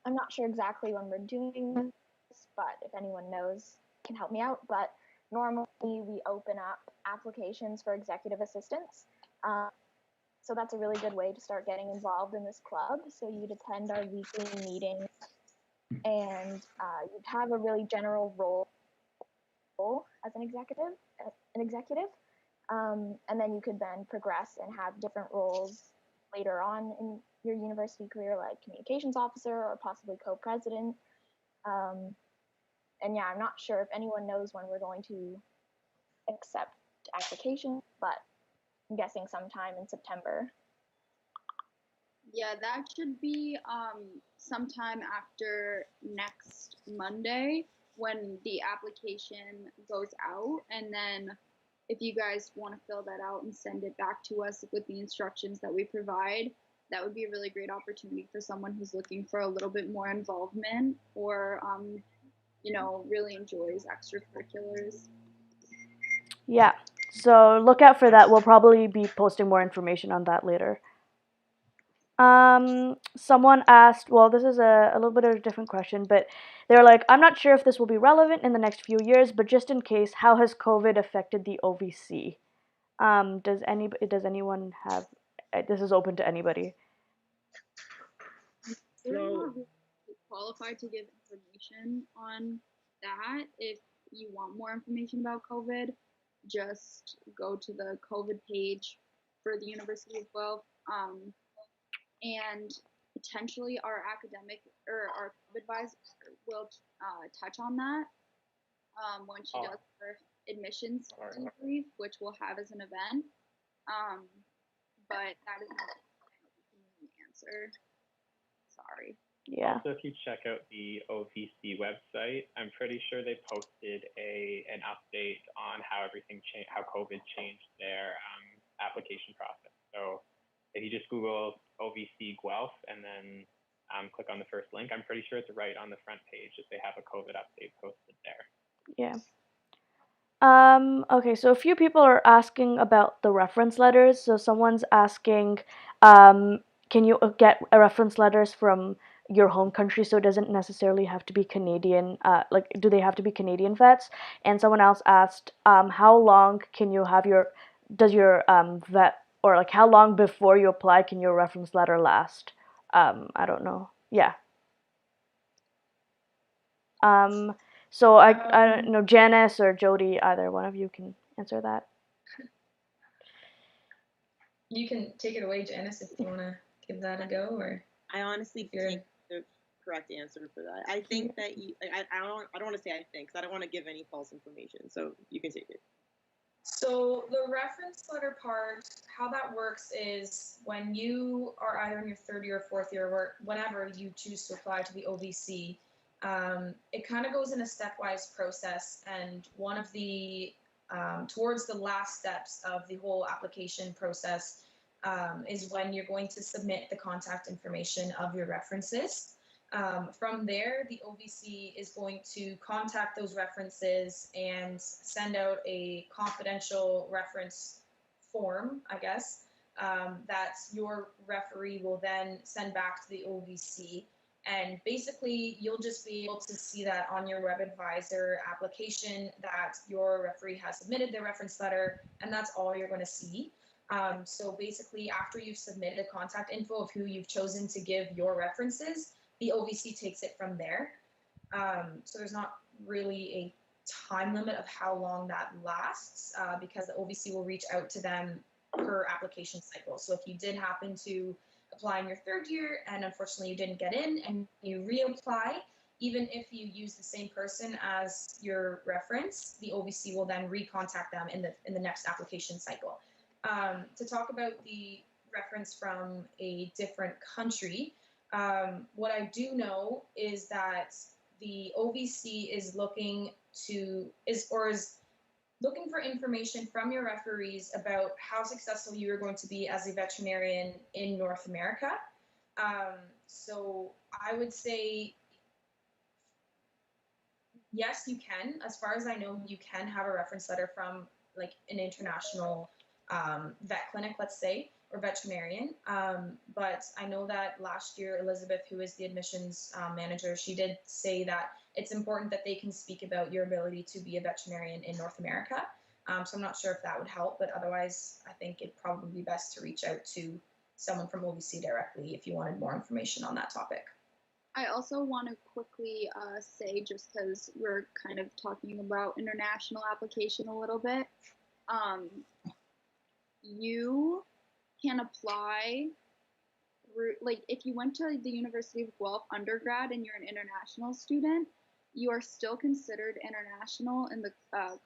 not sure exactly when we're doing this, but if anyone knows, can help me out. But normally we open up applications for executive assistants. So that's a really good way to start getting involved in this club. So you'd attend our weekly meetings, and you'd have a really general role as an executive. And then you could then progress and have different roles later on in your university career, like communications officer or possibly co-president. And yeah, I'm not sure if anyone knows when we're going to accept applications, but I'm guessing sometime in September. Yeah, that should be sometime after next Monday when the application goes out. And then if you guys want to fill that out and send it back to us with the instructions that we provide, that would be a really great opportunity for someone who's looking for a little bit more involvement or, really enjoys extracurriculars. Yeah. So look out for that. We'll probably be posting more information on that later. Someone asked, well, this is a little bit of a different question, but they're like, I'm not sure if this will be relevant in the next few years, but just in case, how has COVID affected the OVC? Does anyone have, this is open to anybody. We're not really qualified to give information on that. If you want more information about COVID, just go to the COVID page for the University of Guelph. And potentially our academic or our COVID advisor will touch on that when she does her admissions debrief, which we'll have as an event. But that is not an answer. Sorry. Yeah. Also, if you check out the OVC website, I'm pretty sure they posted an update on how everything changed, how COVID changed their application process. So if you just Google OVC Guelph and then click on the first link, I'm pretty sure it's right on the front page that they have a COVID update posted there. Yeah. Okay, so a few people are asking about the reference letters. So someone's asking, can you get reference letters from your home country? So it doesn't necessarily have to be Canadian. Do they have to be Canadian vets? And someone else asked, how long can you have does your vet, or like how long before you apply can your reference letter last? I don't know. Yeah. So I don't know, Janice or Jody, either one of you can answer that. You can take it away, Janice, if you want to give that a go. Or I honestly think the correct answer for that. I think that I don't want to say I think, because I don't want to give any false information. So you can take it. So the reference letter part, how that works is when you are either in your third year or fourth year, or whenever you choose to apply to the OVC, it kind of goes in a stepwise process, and one of the towards the last steps of the whole application process is when you're going to submit the contact information of your references. From there, the OVC is going to contact those references and send out a confidential reference form, I guess, that your referee will then send back to the OVC. And basically, you'll just be able to see that on your web advisor application that your referee has submitted their reference letter, and that's all you're going to see. So basically, after you've submitted the contact info of who you've chosen to give your references, the OVC takes it from there. So there's not really a time limit of how long that lasts because the OVC will reach out to them per application cycle. So if you did happen to apply in your third year and unfortunately you didn't get in and you reapply, even if you use the same person as your reference, the OVC will then recontact them in the next application cycle. To talk about the reference from a different country, what I do know is that the OVC is looking for information from your referees about how successful you are going to be as a veterinarian in North America. So I would say, yes, you can. As far as I know, you can have a reference letter from like an international vet clinic, let's say, or veterinarian. But I know that last year, Elizabeth, who is the admissions manager, she did say that it's important that they can speak about your ability to be a veterinarian in North America. So I'm not sure if that would help, but otherwise, I think it'd probably be best to reach out to someone from OVC directly if you wanted more information on that topic. I also want to quickly say, just because we're kind of talking about international application a little bit, you can apply through, like if you went to the University of Guelph undergrad and you're an international student, you are still considered international in the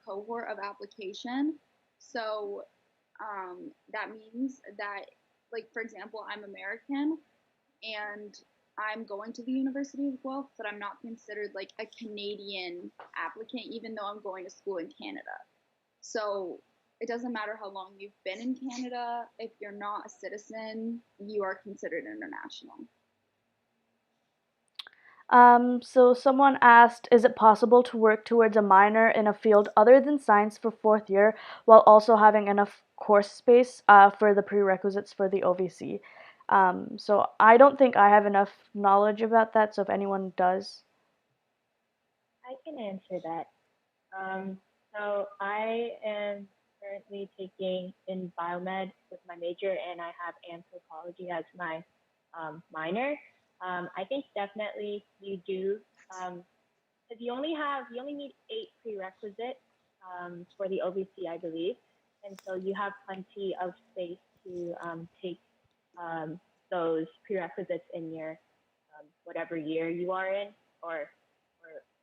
cohort of application. So that means that, like, for example, I'm American and I'm going to the University of Guelph, but I'm not considered like a Canadian applicant, even though I'm going to school in Canada. So it doesn't matter how long you've been in Canada. If you're not a citizen, you are considered international. So someone asked, is it possible to work towards a minor in a field other than science for fourth year while also having enough course space for the prerequisites for the OVC? So I don't think I have enough knowledge about that, so if anyone does. I can answer that. So I am currently taking in biomed with my major, and I have anthropology as my minor. I think definitely you do, because you only need 8 prerequisites for the OVC, I believe, and so you have plenty of space to take those prerequisites in your whatever year you are in, or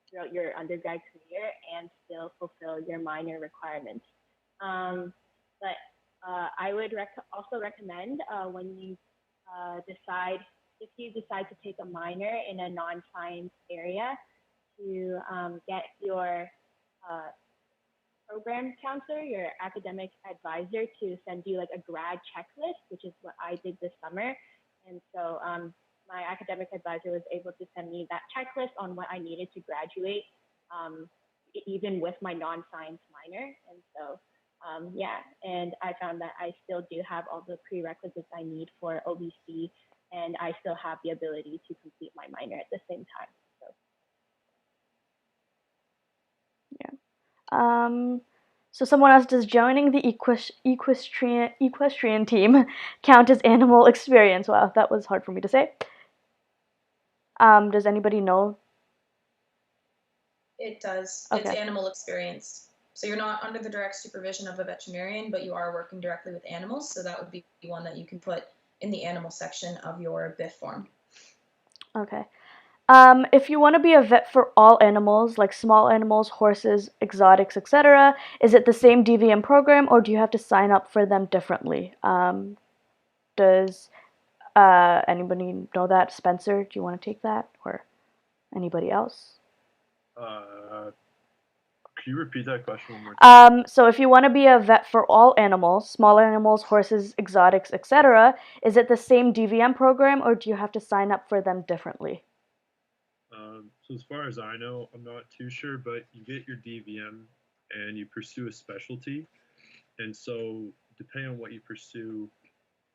throughout your undergrad career, and still fulfill your minor requirements. But I would also recommend when you decide, if you decide to take a minor in a non-science area, to get your program counselor, your academic advisor, to send you like a grad checklist, which is what I did this summer. And so my academic advisor was able to send me that checklist on what I needed to graduate, even with my non-science minor. And so, yeah, and I found that I still do have all the prerequisites I need for OVC, and I still have the ability to complete my minor at the same time. So. So someone else, does joining the equestrian team count as animal experience? Wow, that was hard for me to say. Does anybody know? It does. Okay. It's animal experience. So you're not under the direct supervision of a veterinarian, but you are working directly with animals. So that would be one that you can put in the animal section of your BIF form. Okay. If you want to be a vet for all animals, like small animals, horses, exotics, etc., is it the same DVM program, or do you have to sign up for them differently? Does anybody know that? Spencer, do you want to take that, or anybody else? Can you repeat that question one more time? So if you want to be a vet for all animals, small animals, horses, exotics, etc., is it the same DVM program, or do you have to sign up for them differently? So as far as I know, I'm not too sure, but you get your DVM and you pursue a specialty. And so depending on what you pursue,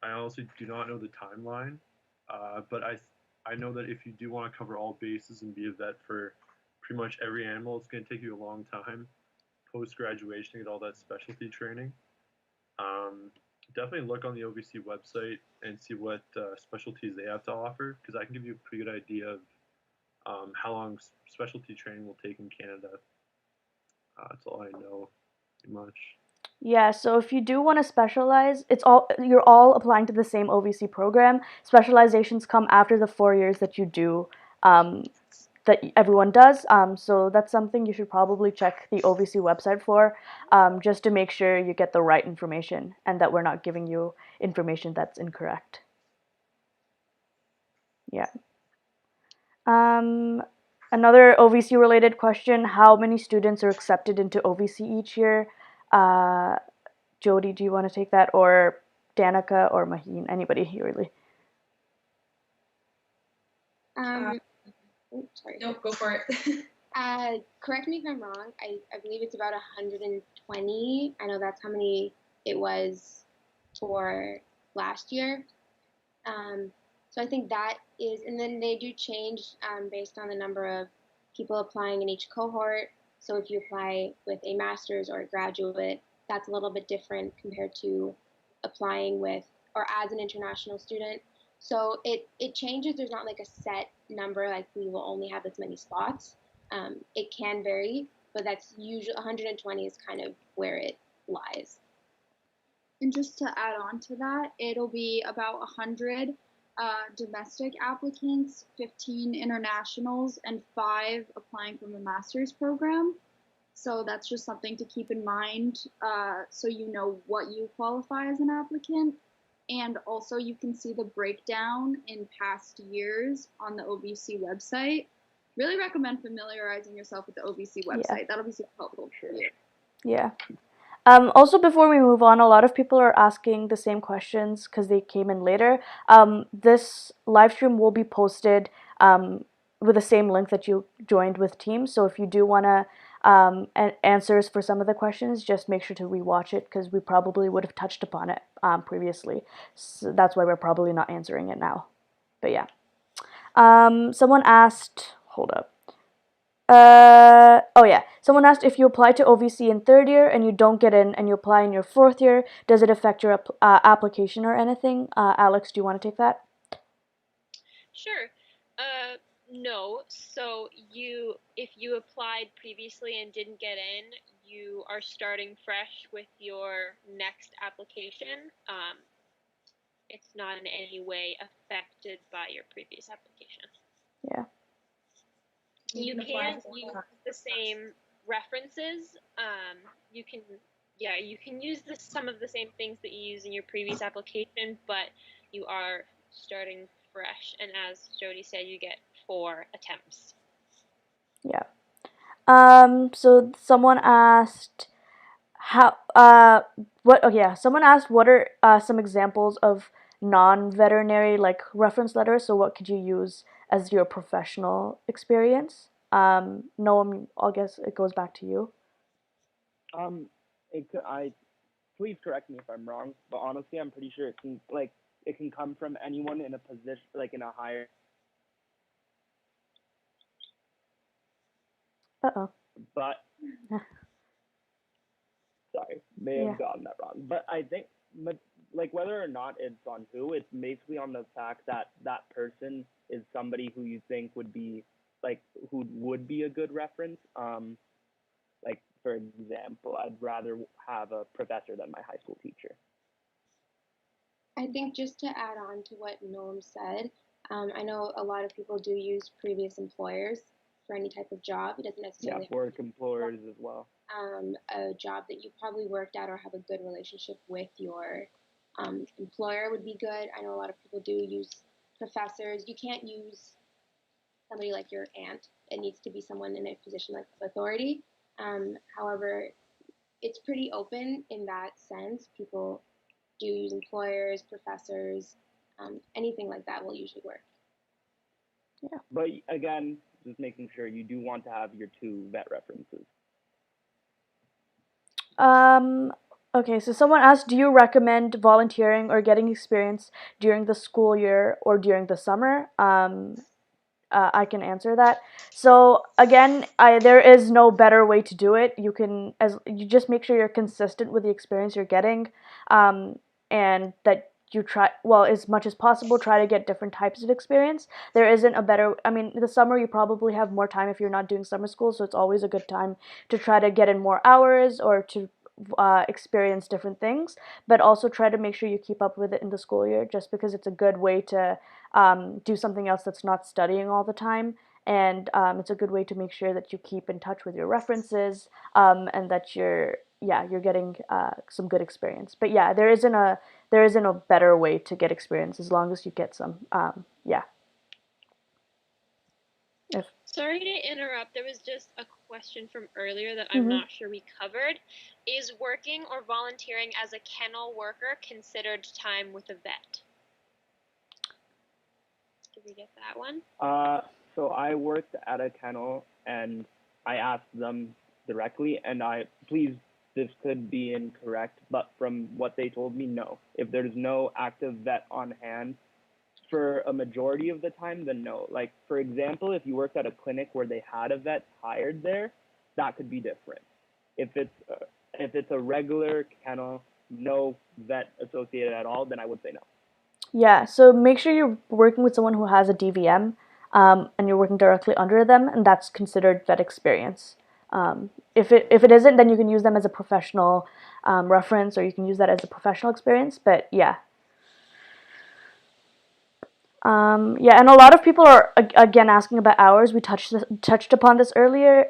I honestly do not know the timeline, but I know that if you do want to cover all bases and be a vet for pretty much every animal, it's going to take you a long time post-graduation to get all that specialty training. Definitely look on the OVC website and see what specialties they have to offer, because I can give you a pretty good idea of how long specialty training will take in Canada. That's all I know, pretty much. Yeah, so if you do want to specialize, you're all applying to the same OVC program. Specializations come after the 4 years that you do, that everyone does. So that's something you should probably check the OVC website for, just to make sure you get the right information and that we're not giving you information that's incorrect. Yeah. Another OVC related question, how many students are accepted into OVC each year? Jody, do you want to take that, or Danica or Maheen? Anybody, really? Sorry. No, go for it. Correct me if I'm wrong. I believe it's about 120. I know that's how many it was for last year. So I think that is, and then they do change based on the number of people applying in each cohort. So if you apply with a master's or a graduate, that's a little bit different compared to applying with or as an international student. So it changes. There's not like a set number, like we will only have this many spots. It can vary, but that's usually 120 is kind of where it lies. And just to add on to that, it'll be about 100 domestic applicants, 15 internationals, and 5 applying from the master's program. So that's just something to keep in mind, so you know what you qualify as an applicant. And also you can see the breakdown in past years on the OVC website. Really recommend familiarizing yourself with the OVC website. Yeah. That'll be super helpful for you. Yeah. Also, before we move on, a lot of people are asking the same questions because they came in later. This live stream will be posted with the same link that you joined with Teams. So if you do want to answers for some of the questions, just make sure to rewatch it because we probably would have touched upon it previously. So that's why we're probably not answering it now. But yeah. Someone asked, hold up. Oh yeah, someone asked if you apply to OVC in 3rd year and you don't get in and you apply in your 4th year, does it affect your application or anything? Alex, do you want to take that? Sure. No. So if you applied previously and didn't get in, you are starting fresh with your next application. It's not in any way affected by your previous application. Yeah. You can use the same references. You can use some of the same things that you use in your previous application, but you are starting fresh. And as Jody said, you get 4 attempts. Yeah. So someone asked someone asked what are some examples of non-veterinary like reference letters, so what could you use as your professional experience? Noam, I guess it goes back to you. Please correct me if I'm wrong, but honestly, I'm pretty sure it can come from anyone in a position, like in a higher. Uh-oh. But sorry, may have gotten that wrong. But I think, like whether or not it's on who, it's basically on the fact that that person is somebody who you think would be who would be a good reference. Like for example, I'd rather have a professor than my high school teacher. I think just to add on to what Noam said, I know a lot of people do use previous employers for any type of job. It doesn't necessarily have work employers as well. A job that you probably worked at or have a good relationship with your employer would be good. I know a lot of people do use professors. You can't use somebody like your aunt. It needs to be someone in a position of authority. However, it's pretty open in that sense. People do use employers, professors, anything like that will usually work. Yeah. But again, just making sure you do want to have your 2 vet references. Okay, so someone asked, do you recommend volunteering or getting experience during the school year or during the summer? I can answer that. So again, there is no better way to do it. You just make sure you're consistent with the experience you're getting, and that you try, well, as much as possible, try to get different types of experience. There isn't a better, in the summer you probably have more time if you're not doing summer school, so it's always a good time to try to get in more hours or to experience different things, but also try to make sure you keep up with it in the school year, just because it's a good way to do something else that's not studying all the time, and it's a good way to make sure that you keep in touch with your references, and that you're getting some good experience. But yeah, there isn't a better way to get experience as long as you get some. Sorry to interrupt. There was just a question from earlier that I'm not sure we covered. Is working or volunteering as a kennel worker considered time with a vet? Did we get that one? So I worked at a kennel and I asked them directly, and this could be incorrect, but from what they told me, no. If there's no active vet on hand for a majority of the time, then no. Like, for example, if you worked at a clinic where they had a vet hired there, that could be different. If it's a regular kennel, no vet associated at all, then I would say no. Yeah, so make sure you're working with someone who has a DVM, and you're working directly under them, and that's considered vet experience. If it isn't, then you can use them as a professional reference, or you can use that as a professional experience. But yeah. Yeah, and a lot of people are again asking about hours. We touched upon this earlier.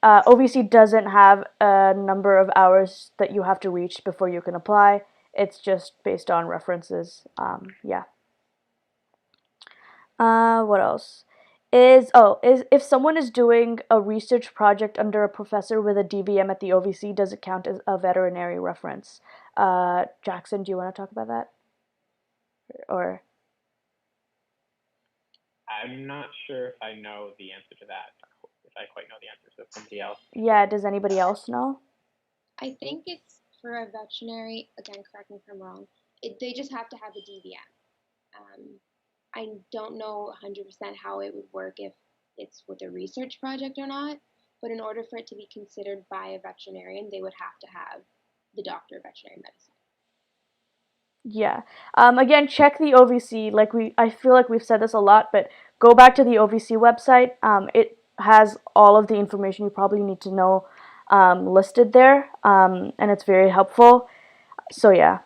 OVC doesn't have a number of hours that you have to reach before you can apply. It's just based on references. Yeah. What else? Is if someone is doing a research project under a professor with a DVM at the OVC, does it count as a veterinary reference? Jackson, do you want to talk about that? Or I'm not sure if I know the answer to that. If I quite know the answer, so somebody else. yeah, does anybody else know? I think it's for a veterinary. Again, correct me if I'm wrong. They just have to have a DVM. I don't know 100% how it would work if it's with a research project or not, but in order for it to be considered by a veterinarian, they would have to have the doctor of veterinary medicine. Yeah. Again, check the OVC. I feel like we've said this a lot, but go back to the OVC website. It has all of the information you probably need to know listed there, and it's very helpful. So yeah.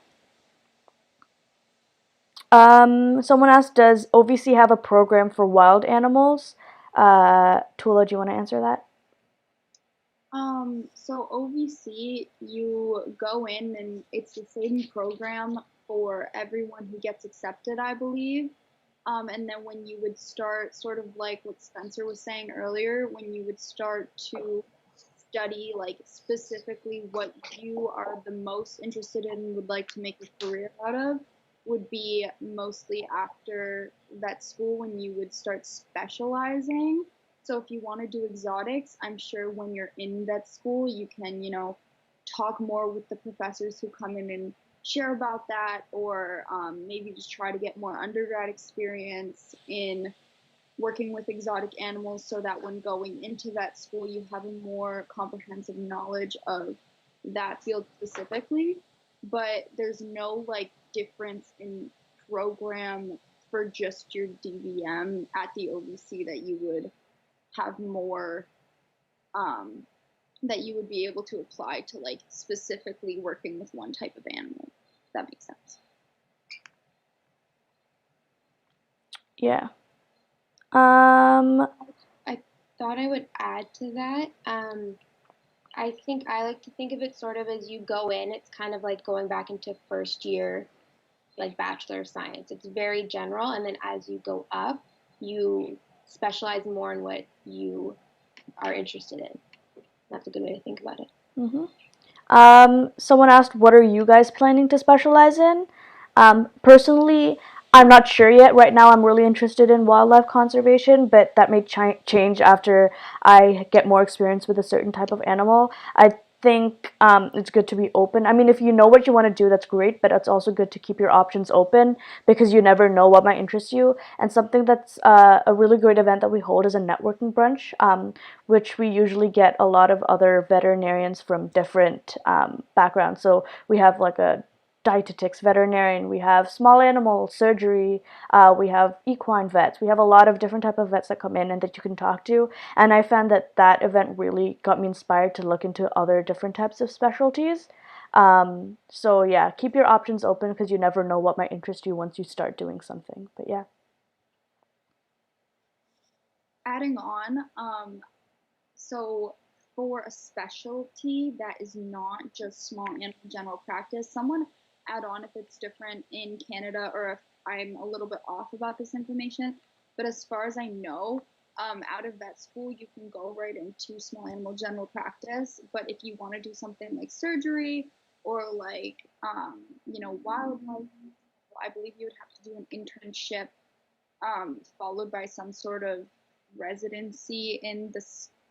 Someone asked, does OVC have a program for wild animals? Tula, do you want to answer that? So OVC, you go in and it's the same program for everyone who gets accepted, I believe. And then when you would start, sort of like what Spencer was saying earlier, when you would start to study like specifically what you are the most interested in and would like to make a career out of, would be mostly after vet school when you would start specializing. So if you want to do exotics, I'm sure when you're in vet school, you can, talk more with the professors who come in and share about that, or maybe just try to get more undergrad experience in working with exotic animals so that when going into vet school, you have a more comprehensive knowledge of that field specifically. But there's no like difference in program for just your DVM at the OVC that you would have more that you would be able to apply to like specifically working with one type of animal, if that makes sense. Yeah. I thought I would add to that. I think I like to think of it sort of as you go in, it's kind of like going back into first year, like Bachelor of Science. It's very general, and then as you go up, you specialize more in what you are interested in. That's a good way to think about it. Someone asked, what are you guys planning to specialize in? Personally, I'm not sure yet. Right now, I'm really interested in wildlife conservation, but that may change after I get more experience with a certain type of animal. I think it's good to be open. I mean, if you know what you want to do, that's great, but it's also good to keep your options open because you never know what might interest you. And something that's a really great event that we hold is a networking brunch, which we usually get a lot of other veterinarians from different backgrounds. So we have like a dietetics veterinarian, we have small animal surgery, we have equine vets, we have a lot of different type of vets that come in and that you can talk to, and I found that event really got me inspired to look into other different types of specialties. So yeah, keep your options open because you never know what might interest you once you start doing something. But yeah. Adding on, so for a specialty that is not just small animal general practice, someone add on if it's different in Canada or if I'm a little bit off about this information. But as far as I know, out of vet school, you can go right into small animal general practice. But if you want to do something like surgery or like, wildlife, I believe you would have to do an internship followed by some sort of residency in the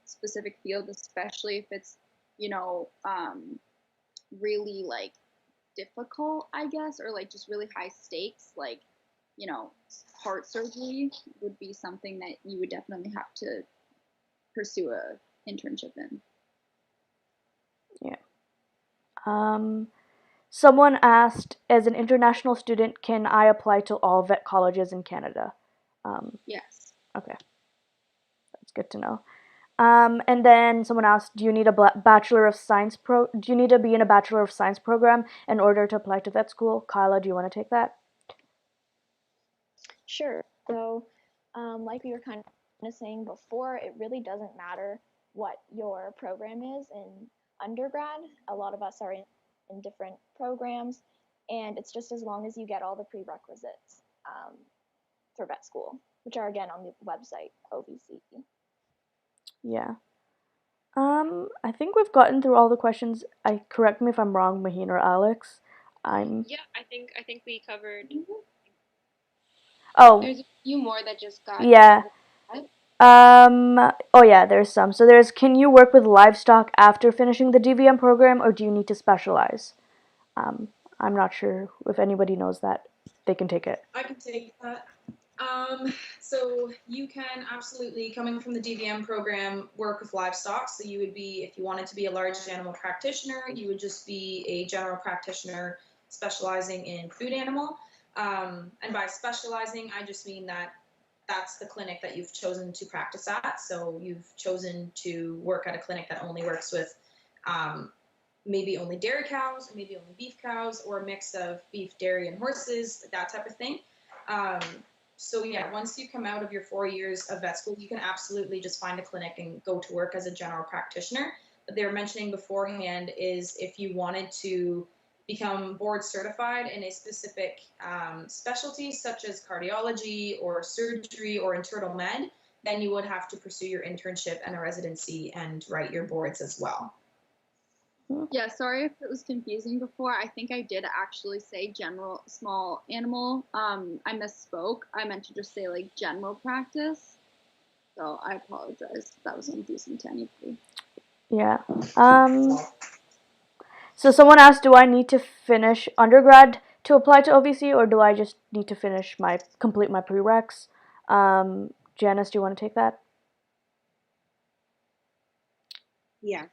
specific field, especially if it's, really like difficult, I guess, or like just really high stakes, like, heart surgery would be something that you would definitely have to pursue a internship in. Yeah. Someone asked, as an international student, can I apply to all vet colleges in Canada? Yes. Okay. That's good to know. And then someone asked, do you need a Bachelor of Science do you need to be in a Bachelor of Science program in order to apply to vet school? Kyla, do you want to take that? Sure. So, like we were kind of saying before, it really doesn't matter what your program is in undergrad. A lot of us are in different programs, and it's just as long as you get all the prerequisites for vet school, which are again on the website OVC. Yeah. I think we've gotten through all the questions. Correct me if I'm wrong, Maheen or Alex. Yeah, I think we covered. Oh. There's a few more that just got. Yeah. Oh yeah, there's some. So can you work with livestock after finishing the DVM program, or do you need to specialize? I'm not sure if anybody knows that. They can take it. I can take that. So you can absolutely, coming from the DVM program, work with livestock. So you would be, if you wanted to be a large animal practitioner, you would just be a general practitioner specializing in food animal. And by specializing, I just mean that that's the clinic that you've chosen to practice at. So you've chosen to work at a clinic that only works with maybe only dairy cows, or maybe only beef cows, or a mix of beef, dairy, and horses, that type of thing. So yeah, once you come out of your 4 years of vet school, you can absolutely just find a clinic and go to work as a general practitioner. But they were mentioning beforehand is if you wanted to become board certified in a specific specialty, such as cardiology or surgery or internal med, then you would have to pursue your internship and a residency and write your boards as well. Yeah, sorry if it was confusing before. I think I did actually say general small animal. I misspoke. I meant to just say like general practice. So I apologize if that was confusing to anybody. Yeah. So someone asked, do I need to finish undergrad to apply to OVC, or do I just need to complete my prereqs? Janice, do you want to take that? Yeah.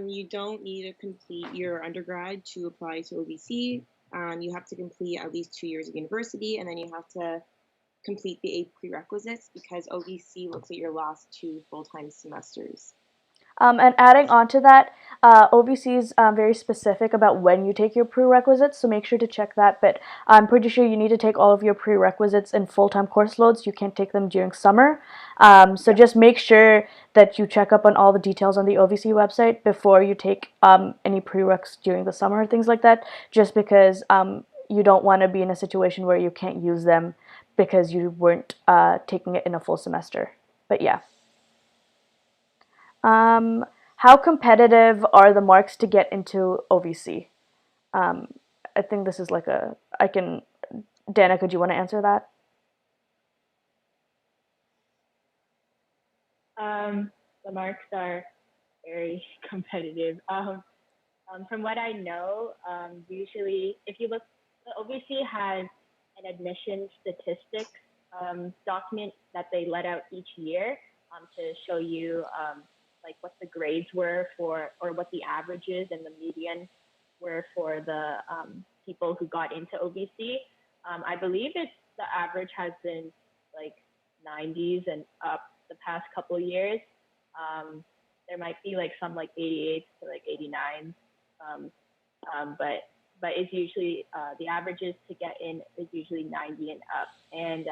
You don't need to complete your undergrad to apply to OVC. You have to complete at least 2 years of university, and then you have to complete the 8 prerequisites because OVC looks at your last 2 full-time semesters. And adding on to that, OVC is very specific about when you take your prerequisites, so make sure to check that. But I'm pretty sure you need to take all of your prerequisites in full-time course loads. You can't take them during summer. So just make sure that you check up on all the details on the OVC website before you take any prereqs during the summer, things like that, just because you don't want to be in a situation where you can't use them because you weren't taking it in a full semester. But yeah. How competitive are the marks to get into OVC? I think this is Danica, do you want to answer that? The marks are very competitive. From what I know, usually if you look, the OVC has an admission statistics document that they let out each year to show you like what the grades were for, or what the averages and the median were for the people who got into OVC. I believe the average has been like 90s and up the past couple of years. There might be like some like 88 to like 89, but it's usually the averages to get in is usually 90 and up. And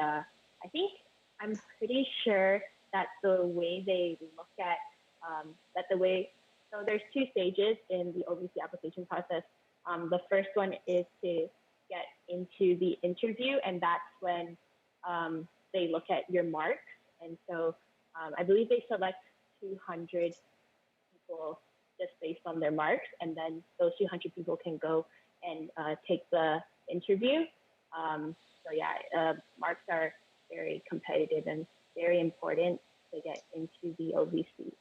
I'm pretty sure that the way they look at so there's 2 stages in the OVC application process. The first one is to get into the interview, and that's when they look at your marks. And so I believe they select 200 people just based on their marks, and then those 200 people can go and take the interview. So yeah, marks are very competitive and very important to get into the OVC.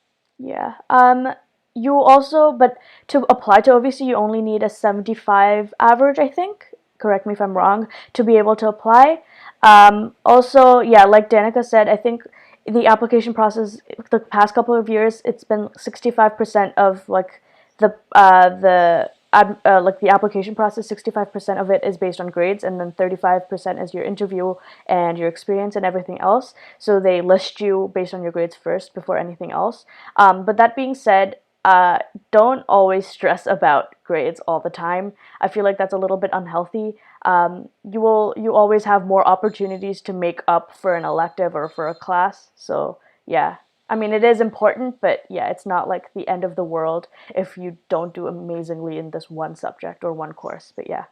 Yeah. But to apply to OVC, you only need a 75 average, I think. Correct me if I'm wrong, to be able to apply. Also, yeah, like Danica said, I think the application process the past couple of years, it's been 65% of like the application process. 65% of it is based on grades, and then 35% is your interview and your experience and everything else. So they list you based on your grades first before anything else. But that being said, don't always stress about grades all the time. I feel like that's a little bit unhealthy. You always have more opportunities to make up for an elective or for a class. So yeah, I mean it is important, but yeah, it's not like the end of the world if you don't do amazingly in this one subject or one course. But yeah.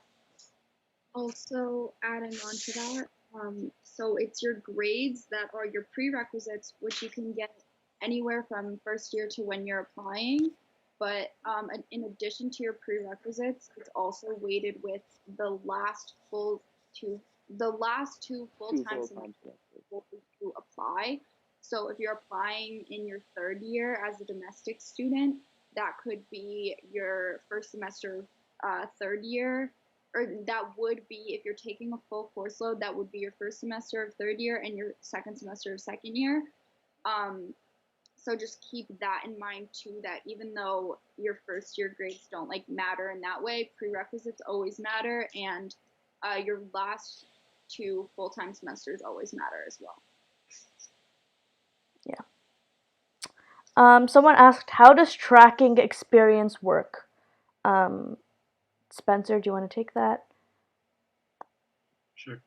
Also, adding on to that, so it's your grades that are your prerequisites, which you can get anywhere from first year to when you're applying. But in addition to your prerequisites, it's also weighted with the last two full-time semesters before you apply. So if you're applying in your third year as a domestic student, that could be your first semester, third year, or that would be, if you're taking a full course load, that would be your first semester of third year and your second semester of second year. So just keep that in mind too, that even though your first year grades don't like matter in that way, prerequisites always matter, and your last two full-time semesters always matter as well. Yeah. Someone asked, how does tracking experience work? Spencer, do you want to take that? Sure.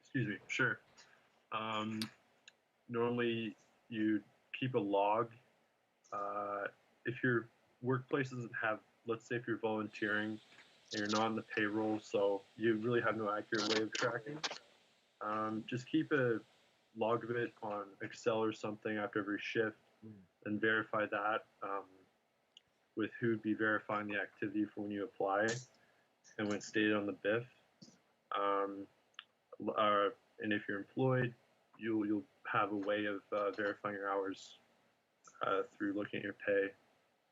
Excuse me. Sure. Normally, you keep a log. If your workplace doesn't have, let's say if you're volunteering and you're not on the payroll, so you really have no accurate way of tracking, just keep a log of it on Excel or something after every shift and verify that with who'd be verifying the activity for when you apply and when it's stated on the BIF. And if you're employed, you'll have a way of verifying your hours through looking at your pay.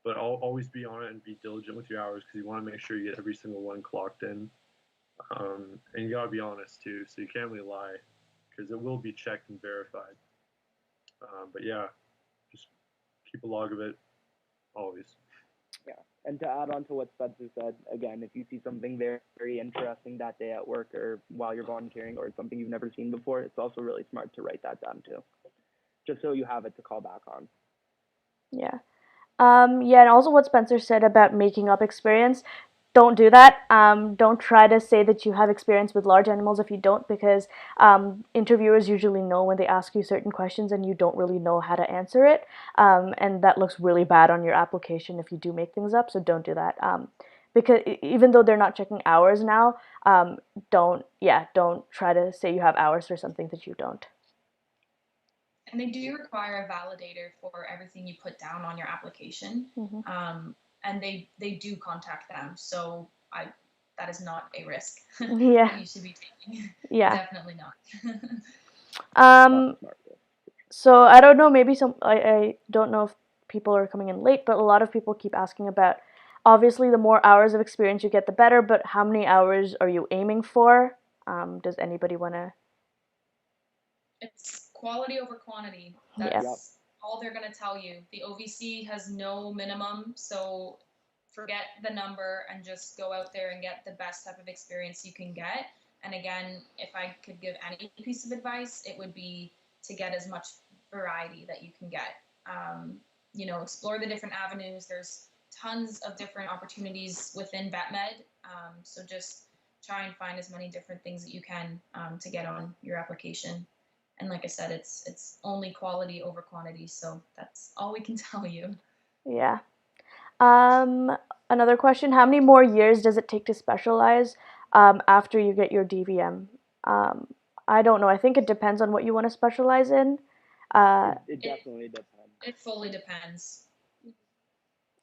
But always be on it and be diligent with your hours, because you want to make sure you get every single one clocked in. And you gotta be honest too, so you can't really lie, because it will be checked and verified. But yeah, just keep a log of it always. Yeah, and to add on to what Spencer said, again, if you see something very, very interesting that day at work or while you're volunteering, or something you've never seen before, it's also really smart to write that down too, just so you have it to call back on. Yeah. Yeah, and also what Spencer said about making up experience. Don't do that. Don't try to say that you have experience with large animals if you don't, because interviewers usually know when they ask you certain questions and you don't really know how to answer it. And that looks really bad on your application if you do make things up, so don't do that. Because even though they're not checking hours now, don't try to say you have hours for something that you don't. And they do require a validator for everything you put down on your application. Mm-hmm. And they do contact them. So that is not a risk Yeah. that you should be taking. Yeah. Definitely not. So I don't know, maybe I don't know if people are coming in late, but a lot of people keep asking about, obviously the more hours of experience you get, the better, but how many hours are you aiming for? Does anybody want to? It's quality over quantity. That's all they're going to tell you. The OVC has no minimum, so forget the number and just go out there and get the best type of experience you can get. And again, if I could give any piece of advice, it would be to get as much variety that you can get. Explore the different avenues. There's tons of different opportunities within VetMed, so just try and find as many different things that you can to get on your application. And like I said, it's only quality over quantity, so that's all we can tell you. Yeah. Another question, how many more years does it take to specialize after you get your DVM? I don't know. I think it depends on what you want to specialize in. It definitely depends. It fully depends.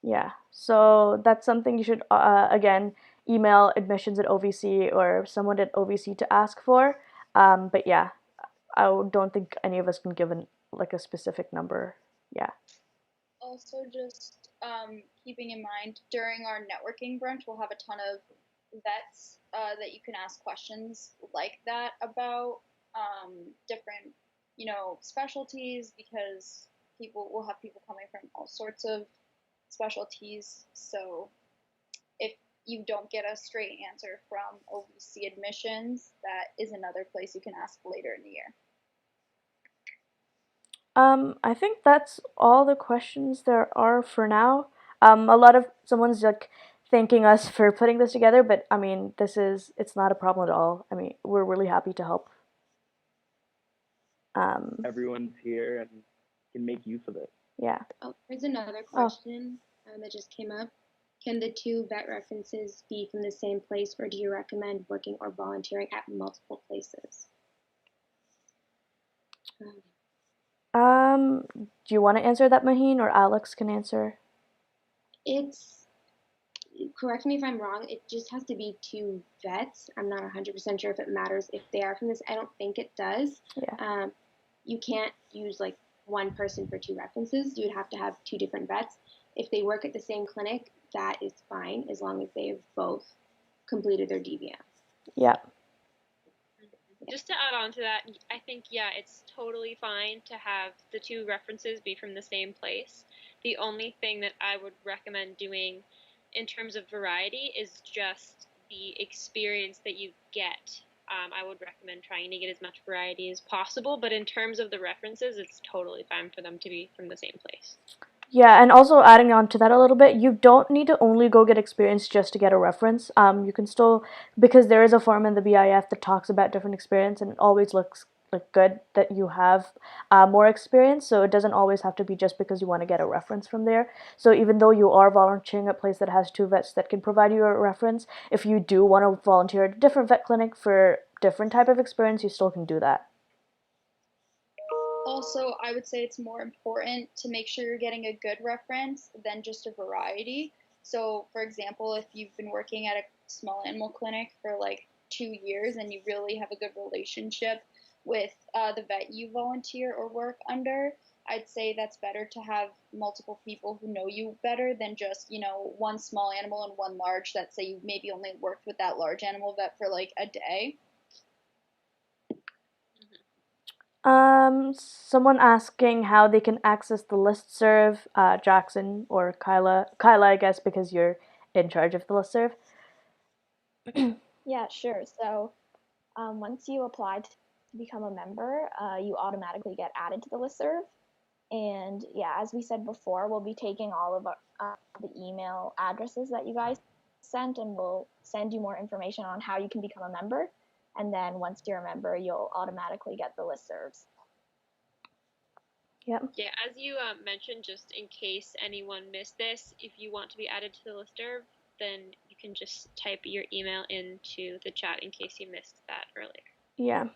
Yeah, so that's something you should, again, email admissions at OVC or someone at OVC to ask for. But yeah, I don't think any of us can give a specific number. Yeah. Also, just keeping in mind, during our networking brunch, we'll have a ton of vets that you can ask questions like that about different, specialties, because will have people coming from all sorts of specialties. So if you don't get a straight answer from OVC admissions, that is another place you can ask later in the year. I think that's all the questions there are for now. A lot of someone's like thanking us for putting this together, but I mean, it's not a problem at all. I mean, we're really happy to help. Everyone's here and can make use of it. Yeah. Oh, there's another question that just came up. Can the 2 vet references be from the same place, or do you recommend working or volunteering at multiple places? Do you want to answer that, Maheen, or Alex can answer? Correct me if I'm wrong, it just has to be 2 vets. I'm not 100% sure if it matters if they are from this. I don't think it does. Yeah. You can't use like one person for 2 references. You would have to have 2 different vets. If they work at the same clinic, that is fine as long as they have both completed their DVM. Yeah. Just to add on to that, I think, yeah, it's totally fine to have the 2 references be from the same place. The only thing that I would recommend doing in terms of variety is just the experience that you get. I would recommend trying to get as much variety as possible, but in terms of the references, it's totally fine for them to be from the same place. Yeah, and also adding on to that a little bit, you don't need to only go get experience just to get a reference. You can still, because there is a form in the BIF that talks about different experience, and it always looks like good that you have more experience. So it doesn't always have to be just because you want to get a reference from there. So even though you are volunteering at a place that has 2 vets that can provide you a reference, if you do want to volunteer at a different vet clinic for different type of experience, you still can do that. Also, I would say it's more important to make sure you're getting a good reference than just a variety. So, for example, if you've been working at a small animal clinic for like 2 years and you really have a good relationship with the vet you volunteer or work under, I'd say that's better to have multiple people who know you better than just, one small animal and one large that say you maybe only worked with that large animal vet for like a day. Someone asking how they can access the listserv, Jackson or Kyla. Kyla, I guess, because you're in charge of the listserv. Yeah, sure. So once you apply to become a member, you automatically get added to the listserv. And yeah, as we said before, we'll be taking all of the email addresses that you guys sent, and we'll send you more information on how you can become a member. And then once you're a member, you'll automatically get the listservs. Yep. Yeah, as you mentioned, just in case anyone missed this, if you want to be added to the listserv, then you can just type your email into the chat in case you missed that earlier. Yeah.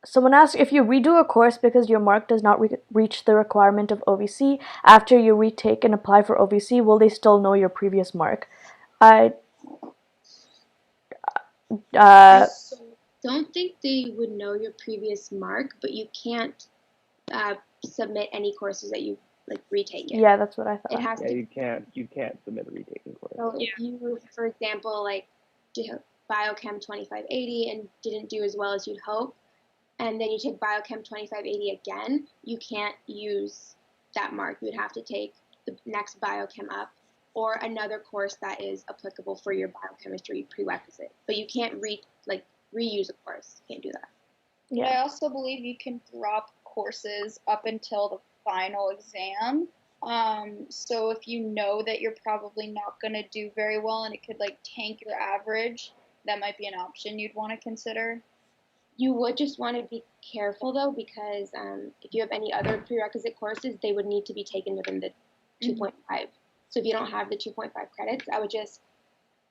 Someone asked if you redo a course because your mark does not reach the requirement of OVC, after you retake and apply for OVC, will they still know your previous mark? I don't think they would know your previous mark, but you can't submit any courses that you retake it. Yeah, that's what I thought. It has to. You can't submit a retaking course. So if you, for example, did Biochem 2580 and didn't do as well as you'd hope, and then you take Biochem 2580 again, you can't use that mark. You would have to take the next Biochem up or another course that is applicable for your biochemistry prerequisite. But you can't reuse a course. You can't do that. Yeah. But I also believe you can drop courses up until the final exam. So if you know that you're probably not going to do very well and it could tank your average, that might be an option you'd want to consider. You would just want to be careful though, because if you have any other prerequisite courses, they would need to be taken within the 2.5. So if you don't have the 2.5 credits, I would just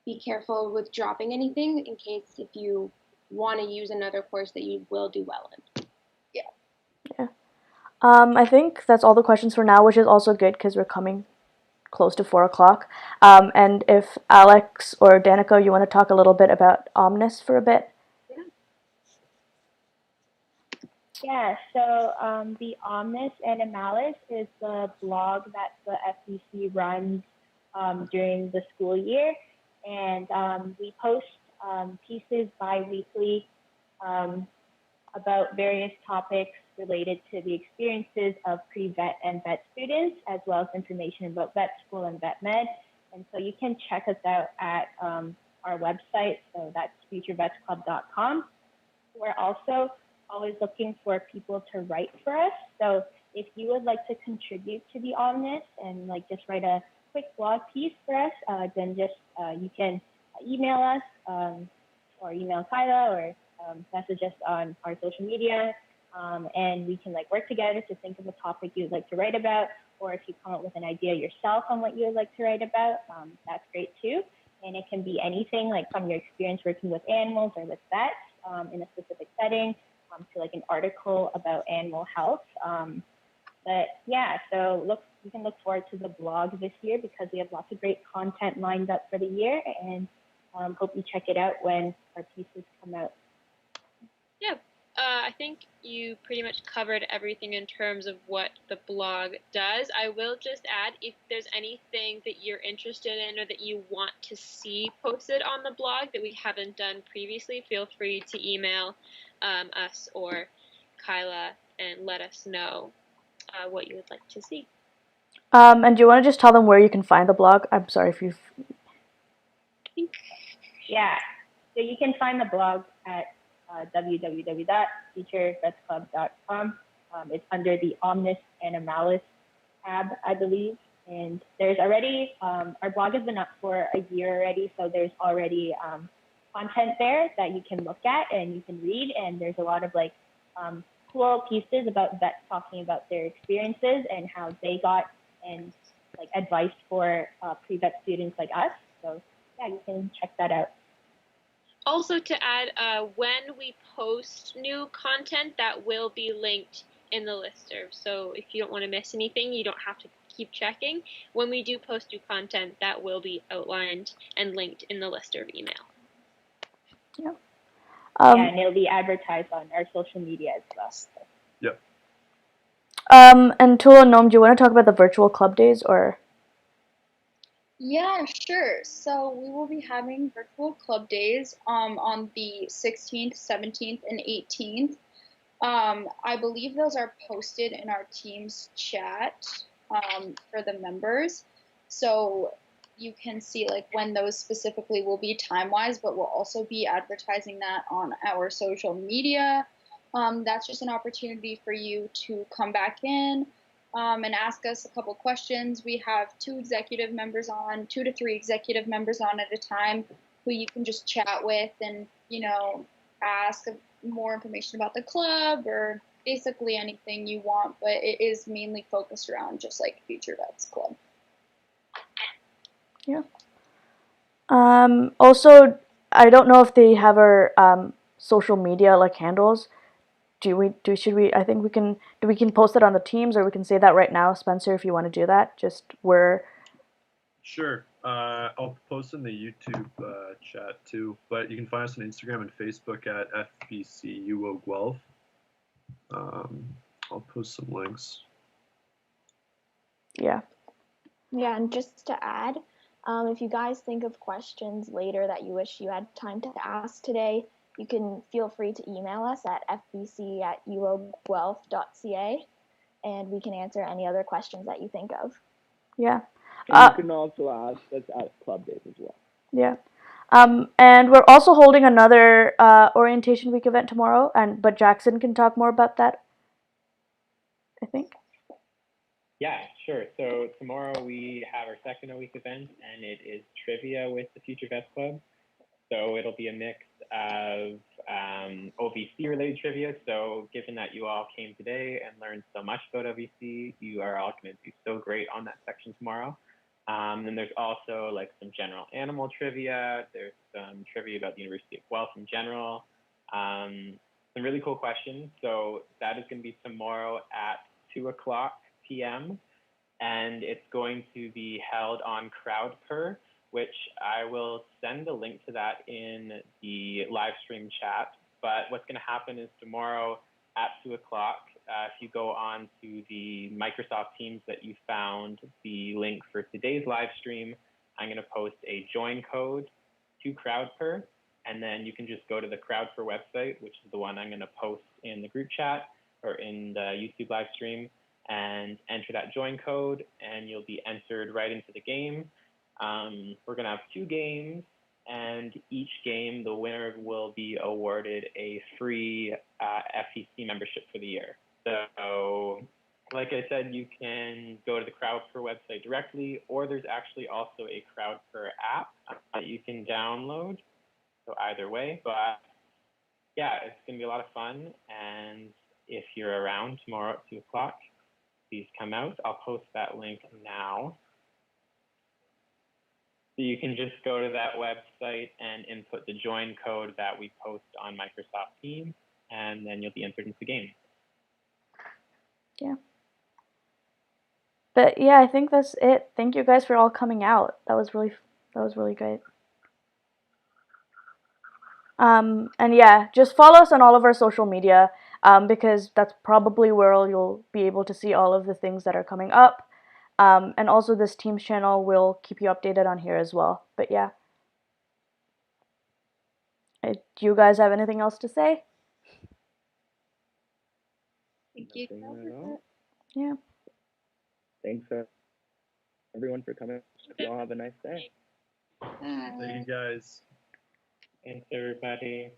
be careful with dropping anything in case if you want to use another course that you will do well in. Yeah. I think that's all the questions for now, which is also good because we're coming close to 4 o'clock. And if Alex or Danica, you want to talk a little bit about Omnis for a bit? Yeah, so the Omnis Animalis is the blog that the FDC runs during the school year. And we post pieces bi-weekly about various topics related to the experiences of pre-vet and vet students, as well as information about vet school and vet med. And so you can check us out at our website, so that's futurevetsclub.com. We're also always looking for people to write for us. So if you would like to contribute to the Omnis and like just write a quick blog piece for us, then just you can email us or email Kyla or message us on our social media, and we can like work together to think of a topic you would like to write about, or if you come up with an idea yourself on what you would like to write about, that's great too. And it can be anything like from your experience working with animals or with vets in a specific setting, to like an article about animal health. But yeah, so you can look forward to the blog this year because we have lots of great content lined up for the year, and hope you check it out when our pieces come out. Yeah, I think you pretty much covered everything in terms of what the blog does. I will just add, if there's anything that you're interested in or that you want to see posted on the blog that we haven't done previously, feel free to email us or Kyla and let us know what you would like to see. And do you want to just tell them where you can find the blog? I'm sorry if you've... Yeah, so you can find the blog at www.futurevetsclub.com. It's under the Omnis Animalis tab, I believe. And there's already, our blog has been up for a year already, so there's already content there that you can look at and you can read. And there's a lot of like cool pieces about vets talking about their experiences and how they got and like advice for pre-vet students like us. So yeah, you can check that out. Also to add, when we post new content, that will be linked in the listserv. So if you don't want to miss anything, you don't have to keep checking. When we do post new content, that will be outlined and linked in the listserv email. Yeah. Yeah, and it'll be advertised on our social media as well. Yep. And Tula and Noam, do you want to talk about the virtual club days or? Yeah, sure. So we will be having virtual club days on the 16th, 17th, and 18th. I believe those are posted in our team's chat for the members. So you can see like when those specifically will be time-wise, but we'll also be advertising that on our social media. That's just an opportunity for you to come back in and ask us a couple questions. We have 2 to 3 executive members on at a time who you can just chat with and, ask more information about the club or basically anything you want, but it is mainly focused around just like Future Vets Club. Yeah. Also, I don't know if they have our social media like handles. We can post it on the teams, or we can say that right now, Spencer, if you want to do that. Just where. Sure. I'll post in the YouTube chat too, but you can find us on Instagram and Facebook at FBCUO Guelph. I'll post some links. Yeah. Yeah, and just to add, if you guys think of questions later that you wish you had time to ask today, you can feel free to email us at fbc@uoguelph.ca, and we can answer any other questions that you think of. Yeah. And you can also ask us at club days as well. Yeah. And we're also holding another orientation week event tomorrow, but Jackson can talk more about that, I think. Yeah, sure. So tomorrow we have our second week event, and it is trivia with the Future Vets Club. So it'll be a mix of OVC-related trivia. So given that you all came today and learned so much about OVC, you are all going to do so great on that section tomorrow. And there's also like some general animal trivia. There's some trivia about the University of Guelph in general. Some really cool questions. So that is going to be tomorrow at 2:00 p.m. And it's going to be held on CrowdPer, which I will send a link to that in the live stream chat. But what's going to happen is tomorrow at 2:00, if you go on to the Microsoft Teams that you found the link for today's live stream, I'm going to post a join code to CrowdPer, and then you can just go to the CrowdPer website, which is the one I'm going to post in the group chat or in the YouTube live stream, and enter that join code, and you'll be entered right into the game. We're going to have 2 games, and each game, the winner will be awarded a free FEC membership for the year. So like I said, you can go to the CrowdPer website directly, or there's actually also a CrowdPer app that you can download. So either way, but yeah, it's going to be a lot of fun. And if you're around tomorrow at 2 o'clock, please come out. I'll post that link now. So you can just go to that website and input the join code that we post on Microsoft Teams, and then you'll be entered into the game. Yeah. But yeah, I think that's it. Thank you guys for all coming out. That was really great. And yeah, just follow us on all of our social media, because that's probably where you'll be able to see all of the things that are coming up. And also this Teams channel will keep you updated on here as well. But yeah. Do you guys have anything else to say? Thank you. Yeah. Thanks, everyone, for coming. You all have a nice day. Thank you, guys. Thanks, everybody.